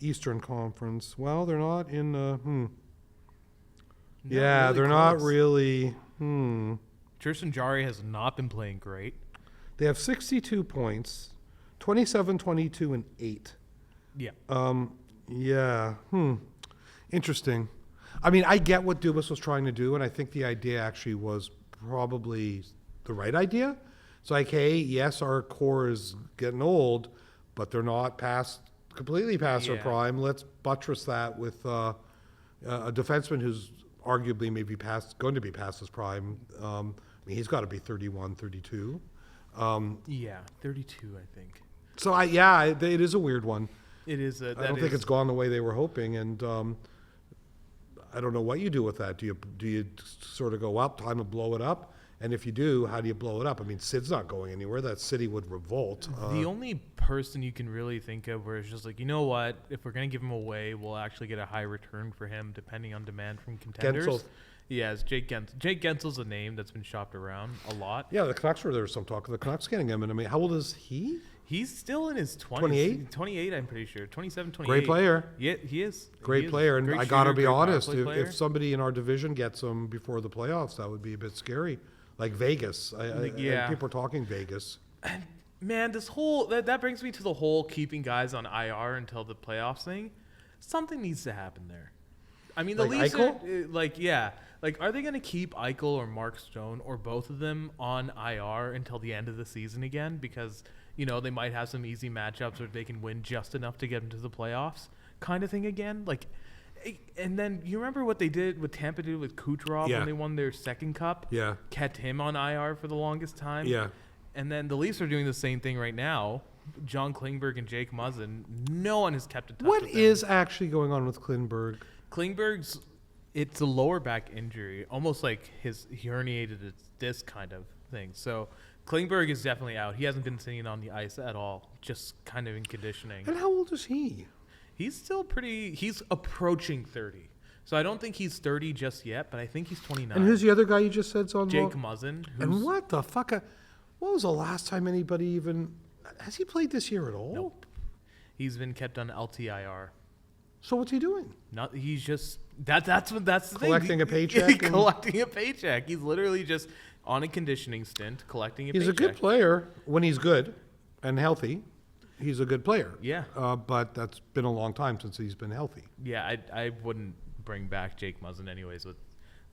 [SPEAKER 1] Eastern Conference. Well, they're not in the. Yeah,
[SPEAKER 2] really
[SPEAKER 1] they're
[SPEAKER 2] close.
[SPEAKER 1] not really.
[SPEAKER 2] Tristan Jarry has not been playing great.
[SPEAKER 1] They have 62 points, 27, 22, and 8.
[SPEAKER 2] Yeah.
[SPEAKER 1] Yeah. Interesting. I mean, I get what Dubas was trying to do, and I think the idea actually was probably the right idea. It's like, hey, yes, our core is getting old, but they're not completely past their prime. Let's buttress that with a defenseman who's arguably maybe going to be past his prime. He's got to be 31, 32.
[SPEAKER 2] 32, I think.
[SPEAKER 1] So, it is a weird one.
[SPEAKER 2] It is.
[SPEAKER 1] I don't think it's gone the way they were hoping, and I don't know what you do with that. Do you sort of go up, time to blow it up? And if you do, how do you blow it up? I mean, Sid's not going anywhere. That city would revolt.
[SPEAKER 2] The only person you can really think of where it's just like, you know what, if we're going to give him away, we'll actually get a high return for him depending on demand from contenders.
[SPEAKER 1] Gensel.
[SPEAKER 2] Yeah, it's Jake Gensel. Jake Gensel's a name that's been shopped around a lot.
[SPEAKER 1] Yeah, the Canucks there was some talk of the Canucks getting him. And how old is he?
[SPEAKER 2] He's still in his 20s.
[SPEAKER 1] 28?
[SPEAKER 2] 28, I'm pretty sure. 27, 28.
[SPEAKER 1] Great player.
[SPEAKER 2] Yeah, he is.
[SPEAKER 1] Great
[SPEAKER 2] He is.
[SPEAKER 1] player. And
[SPEAKER 2] Great
[SPEAKER 1] I got to
[SPEAKER 2] shooter,
[SPEAKER 1] be
[SPEAKER 2] great power
[SPEAKER 1] honest,
[SPEAKER 2] play player.
[SPEAKER 1] if somebody in our division gets him before the playoffs, that would be a bit scary. Like Vegas.
[SPEAKER 2] Yeah.
[SPEAKER 1] People are talking Vegas.
[SPEAKER 2] Man, this whole that brings me to the whole keeping guys on IR until the playoffs thing. Something needs to happen there. I mean, the
[SPEAKER 1] Like
[SPEAKER 2] Leafs
[SPEAKER 1] Eichel?
[SPEAKER 2] are they going to keep Eichel or Mark Stone or both of them on IR until the end of the season again? Because, they might have some easy matchups where they can win just enough to get into the playoffs kind of thing again. And then you remember what Tampa did with Kucherov when they won their second cup?
[SPEAKER 1] Yeah.
[SPEAKER 2] Kept him on IR for the longest time.
[SPEAKER 1] Yeah.
[SPEAKER 2] And then the Leafs are doing the same thing right now. John Klingberg and Jake Muzzin. No one has kept in touch
[SPEAKER 1] What
[SPEAKER 2] with them.
[SPEAKER 1] is actually going on with Klingberg?
[SPEAKER 2] Klingberg's, it's a lower back injury, almost like he herniated his disc kind of thing. So Klingberg is definitely out. He hasn't been sitting on the ice at all, just kind of in conditioning.
[SPEAKER 1] And how old is he?
[SPEAKER 2] He's still he's approaching 30. So I don't think he's 30 just yet, but I think he's 29.
[SPEAKER 1] And who's the other guy you just said's on?
[SPEAKER 2] Jake Muzzin.
[SPEAKER 1] And what the fuck? What was the last time anybody even... Has he played this year at all?
[SPEAKER 2] Nope. He's been kept on LTIR.
[SPEAKER 1] So what's he doing?
[SPEAKER 2] He's just... That's the
[SPEAKER 1] Collecting
[SPEAKER 2] thing.
[SPEAKER 1] a paycheck?
[SPEAKER 2] Collecting a paycheck. He's literally just on a conditioning stint, collecting a paycheck.
[SPEAKER 1] He's a good player when he's good and healthy. He's a good player.
[SPEAKER 2] Yeah.
[SPEAKER 1] But that's been a long time since he's been healthy.
[SPEAKER 2] Yeah, I wouldn't bring back Jake Muzzin anyways with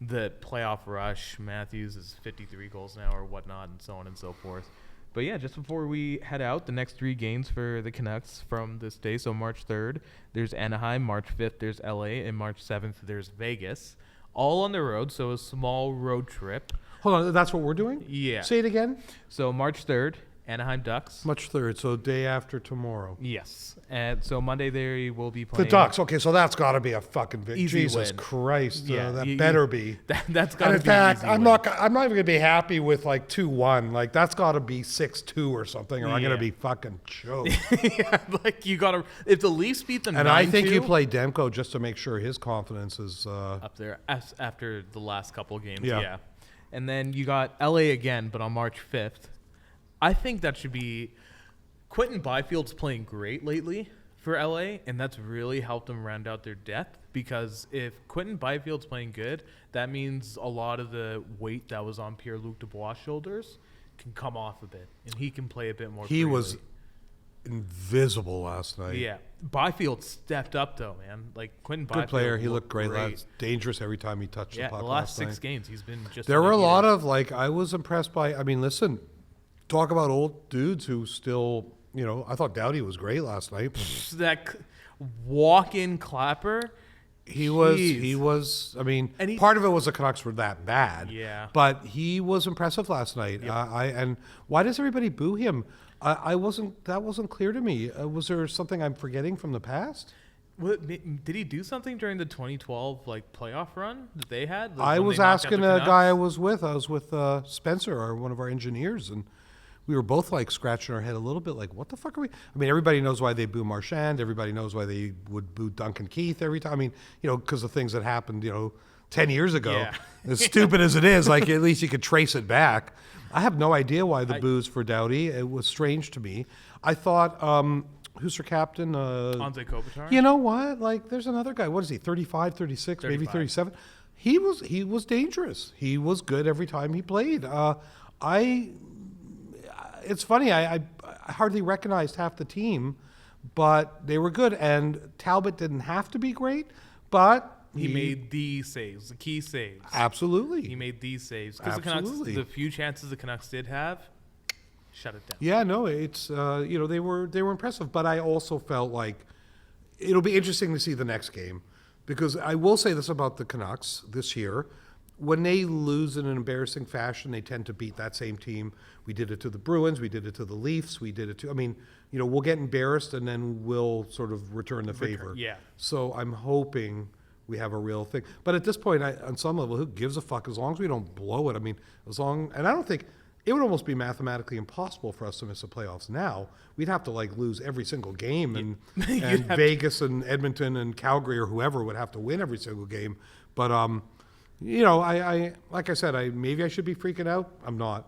[SPEAKER 2] the playoff rush. Matthews is 53 goals now or whatnot and so on and so forth. But yeah, just before we head out, the next 3 games for the Canucks from this day. So March 3rd, there's Anaheim. March 5th, there's LA. And March 7th, there's Vegas. All on the road, so a small road trip.
[SPEAKER 1] Hold on, that's what we're doing?
[SPEAKER 2] Yeah.
[SPEAKER 1] Say it again?
[SPEAKER 2] So March 3rd, Anaheim Ducks.
[SPEAKER 1] March 3rd, so day after tomorrow.
[SPEAKER 2] Yes. And so Monday they will be
[SPEAKER 1] The
[SPEAKER 2] playing.
[SPEAKER 1] Ducks. Okay, so that's got to be a fucking victory.
[SPEAKER 2] Easy
[SPEAKER 1] Jesus
[SPEAKER 2] win.
[SPEAKER 1] Christ,
[SPEAKER 2] Yeah,
[SPEAKER 1] that better be.
[SPEAKER 2] That's got to be
[SPEAKER 1] And in fact,
[SPEAKER 2] easy
[SPEAKER 1] I'm
[SPEAKER 2] win.
[SPEAKER 1] not even going to be happy with like 2-1. Like that's got to be 6-2 or something, or I'm going to be fucking choked.
[SPEAKER 2] Yeah, you got to. If the Leafs beat them,
[SPEAKER 1] And I think
[SPEAKER 2] 9-2,
[SPEAKER 1] you play Demko just to make sure his confidence is.
[SPEAKER 2] up there after the last couple of games.
[SPEAKER 1] Yeah.
[SPEAKER 2] Yeah. And then you got LA again, but on March 5th. I think that should be. Quentin Byfield's playing great lately for LA, and that's really helped them round out their depth because if Quentin Byfield's playing good, that means a lot of the weight that was on Pierre-Luc Dubois' shoulders can come off a bit, and he can play a bit more
[SPEAKER 1] He
[SPEAKER 2] freely.
[SPEAKER 1] was invisible last night.
[SPEAKER 2] Yeah. Byfield stepped up, though, man. Like, Quentin Byfield.
[SPEAKER 1] Good player. He looked great. Dangerous every time he touched the
[SPEAKER 2] Yeah,
[SPEAKER 1] puck
[SPEAKER 2] the last
[SPEAKER 1] last
[SPEAKER 2] 6
[SPEAKER 1] night.
[SPEAKER 2] games, he's been just.
[SPEAKER 1] There were a lot of, like, I was impressed by, I mean, listen, talk about old dudes who still, you know, I thought Doughty was great last night.
[SPEAKER 2] that walk-in clapper.
[SPEAKER 1] He was, I mean, part of it was the Canucks were that bad.
[SPEAKER 2] Yeah.
[SPEAKER 1] But he was impressive last night.
[SPEAKER 2] Yep.
[SPEAKER 1] And why does everybody boo him? That wasn't clear to me. Was there something I'm forgetting from the past?
[SPEAKER 2] Did he do something during the 2012 like playoff run that they had?
[SPEAKER 1] I was asking a guy I was with Spencer, one of our engineers, and we were both like scratching our head a little bit, like, what the fuck are we? I mean, everybody knows why they boo Marchand. Everybody knows why they would boo Duncan Keith every time. I mean, you know, because of things that happened, you know, 10 years ago.
[SPEAKER 2] Yeah.
[SPEAKER 1] As stupid as it is, like, at least you could trace it back. I have no idea why the boos for Doughty. It was strange to me. I thought, who's their captain?
[SPEAKER 2] Anze Kopitar.
[SPEAKER 1] You know what? Like, there's another guy. What is he? 35, 36,
[SPEAKER 2] 35.
[SPEAKER 1] maybe 37. He was dangerous. He was good every time he played. It's funny. I hardly recognized half the team, but they were good. And Talbot didn't have to be great, but
[SPEAKER 2] he made the saves, the key saves.
[SPEAKER 1] Absolutely.
[SPEAKER 2] He made these saves because
[SPEAKER 1] Absolutely.
[SPEAKER 2] the few chances the Canucks did have, shut it down.
[SPEAKER 1] Yeah, no, it's you know, they were impressive, but I also felt like it'll be interesting to see the next game, because I will say this about the Canucks this year: when they lose in an embarrassing fashion, they tend to beat that same team. We did it to the Bruins, we did it to the Leafs, we did it to. I mean, you know, we'll get embarrassed and then we'll sort of return the favor.
[SPEAKER 2] Yeah.
[SPEAKER 1] So I'm hoping we have a real thing. But at this point, on some level, who gives a fuck? As long as we don't blow it. I mean, and I don't think it would almost be mathematically impossible for us to miss the playoffs now. We'd have to like lose every single game, and Vegas and Edmonton and Calgary or whoever would have to win every single game. But you know, I like I said, maybe I should be freaking out. I'm not.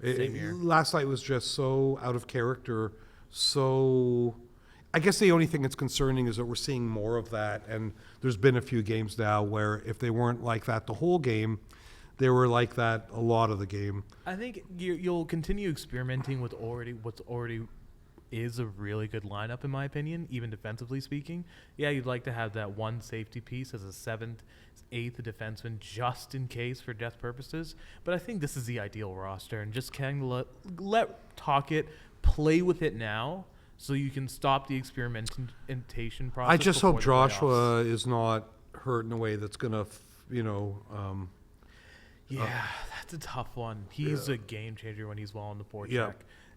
[SPEAKER 2] Same here.
[SPEAKER 1] Last night was just so out of character. So I guess the only thing that's concerning is that we're seeing more of that. And there's been a few games now where if they weren't like that the whole game, they were like that a lot of the game.
[SPEAKER 2] I think you'll continue experimenting with what's already is a really good lineup, in my opinion, even defensively speaking. Yeah, you'd like to have that one safety piece as a 7th, 8th defenseman just in case for depth purposes. But I think this is the ideal roster, and just kind of let Talkett play with it now so you can stop the experimentation process.
[SPEAKER 1] I just hope
[SPEAKER 2] before the
[SPEAKER 1] Joshua is not hurt in a way that's going to, you know...
[SPEAKER 2] yeah, that's a tough one. He's a game changer when he's well on the forecheck.
[SPEAKER 1] Yeah.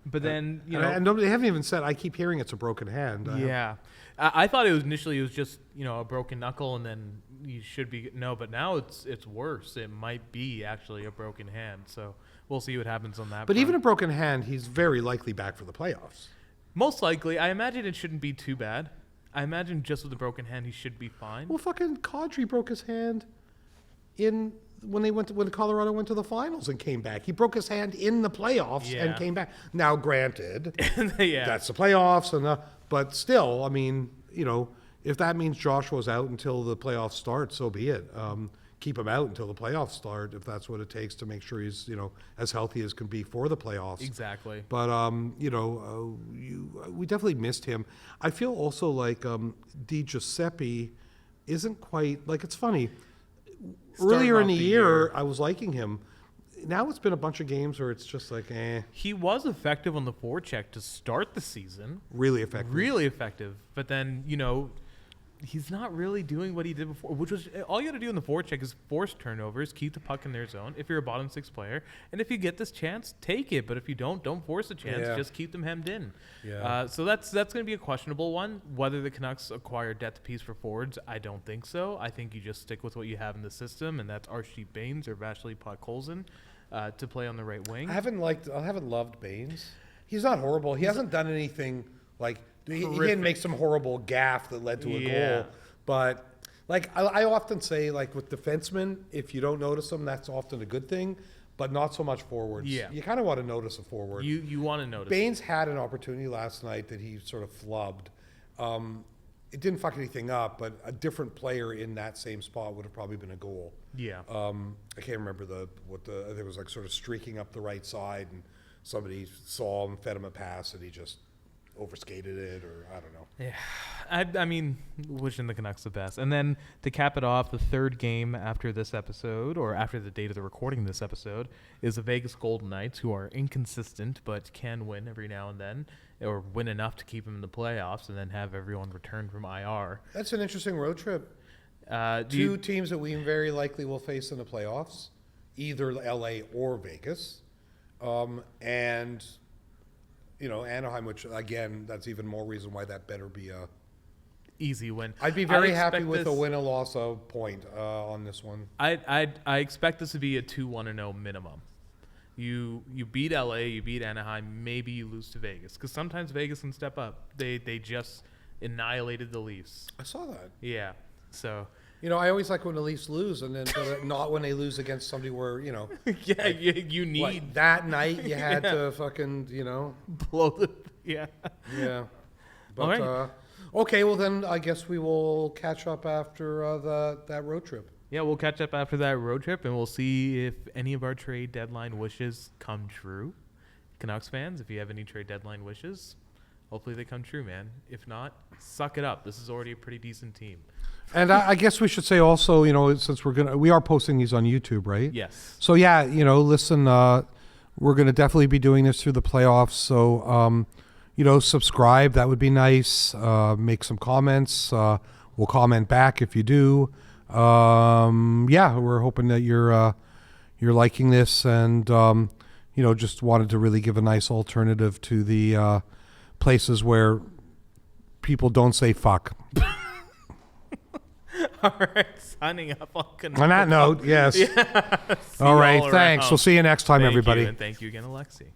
[SPEAKER 2] But then, you know...
[SPEAKER 1] And they haven't even said, I keep hearing it's a broken hand.
[SPEAKER 2] Yeah. I thought it was just, you know, a broken knuckle, and then you should be... No, but now it's worse. It might be actually a broken hand. So we'll see what happens on that
[SPEAKER 1] But
[SPEAKER 2] front.
[SPEAKER 1] even a broken hand, he's very likely back for the playoffs.
[SPEAKER 2] Most likely. I imagine it shouldn't be too bad. I imagine just with a broken hand, he should be fine.
[SPEAKER 1] Well, fucking Kadri broke his hand when Colorado went to the finals and came back. He broke his hand in the playoffs and came back. Now, granted, that's the playoffs, but still, I mean, you know, if that means Joshua's out until the playoffs start, so be it. Keep him out until the playoffs start if that's what it takes to make sure he's, you know, as healthy as can be for the playoffs.
[SPEAKER 2] Exactly.
[SPEAKER 1] But you know, we definitely missed him. I feel also like Di Giuseppe isn't quite like, it's funny. Earlier in the year, I was liking him. Now it's been a bunch of games where it's just like, eh.
[SPEAKER 2] He was effective on the forecheck to start the season.
[SPEAKER 1] Really effective.
[SPEAKER 2] Really effective. But then, you know, he's not really doing what he did before, which was all you got to do in the forecheck is force turnovers, keep the puck in their zone if you're a bottom 6 player. And if you get this chance, take it. But if you don't force a chance.
[SPEAKER 1] Yeah.
[SPEAKER 2] Just keep them hemmed in.
[SPEAKER 1] Yeah.
[SPEAKER 2] So that's going to be a questionable one. Whether the Canucks acquire depth piece for forwards, I don't think so. I think you just stick with what you have in the system, and that's Archie Bains or Vasily Podkolzin to play on the right wing.
[SPEAKER 1] I haven't loved Baines. He's not horrible. He hasn't done anything like he didn't make some horrible gaffe that led to a goal. But like I often say, like with defensemen, if you don't notice them, that's often a good thing. But not so much forwards.
[SPEAKER 2] Yeah.
[SPEAKER 1] You kind of want to notice a forward.
[SPEAKER 2] You want to notice.
[SPEAKER 1] Baines had an opportunity last night that he sort of flubbed. It didn't fuck anything up, but a different player in that same spot would have probably been a goal.
[SPEAKER 2] Yeah.
[SPEAKER 1] I can't remember there was like sort of streaking up the right side, and somebody saw him, fed him a pass, and he just overskated it, or I don't know.
[SPEAKER 2] Yeah, I mean, wishing the Canucks the best. And then to cap it off, the third game after this episode, or after the date of the recording of this episode, is the Vegas Golden Knights, who are inconsistent but can win every now and then, or win enough to keep them in the playoffs, and then have everyone return from IR.
[SPEAKER 1] That's an interesting road trip. Two teams that we very likely will face in the playoffs, either LA or Vegas. And, you know, Anaheim, which, again, that's even more reason why that better be a
[SPEAKER 2] easy win.
[SPEAKER 1] I'd be very happy with a win or loss of point on this one.
[SPEAKER 2] I expect this to be a 2-1-0 minimum. You beat LA, you beat Anaheim, maybe you lose to Vegas, because sometimes Vegas can step up. They just annihilated the Leafs.
[SPEAKER 1] I saw that.
[SPEAKER 2] Yeah, so.
[SPEAKER 1] You know, I always like when the Leafs lose, and then not when they lose against somebody where, you know.
[SPEAKER 2] Yeah,
[SPEAKER 1] like,
[SPEAKER 2] you need.
[SPEAKER 1] What, that night you had to fucking, you know.
[SPEAKER 2] Blow the. Yeah.
[SPEAKER 1] Yeah. But,
[SPEAKER 2] all right.
[SPEAKER 1] Okay, well then I guess we will catch up after that road trip.
[SPEAKER 2] Yeah, we'll catch up after that road trip, and we'll see if any of our trade deadline wishes come true. Canucks fans, if you have any trade deadline wishes, hopefully they come true, man. If not, suck it up. This is already a pretty decent team.
[SPEAKER 1] And I guess we should say also, you know, since we are posting these on YouTube, right?
[SPEAKER 2] Yes.
[SPEAKER 1] So yeah, you know, listen, we're going to definitely be doing this through the playoffs. So, you know, subscribe. That would be nice. Make some comments. We'll comment back if you do. Yeah, we're hoping that you're liking this, and you know, just wanted to really give a nice alternative to the places where people don't say fuck.
[SPEAKER 2] All right, signing up on Canuckle.
[SPEAKER 1] On that note, yes.
[SPEAKER 2] Yeah.
[SPEAKER 1] All right, thanks. We'll see you next time, everybody.
[SPEAKER 2] And thank you again, Alexi.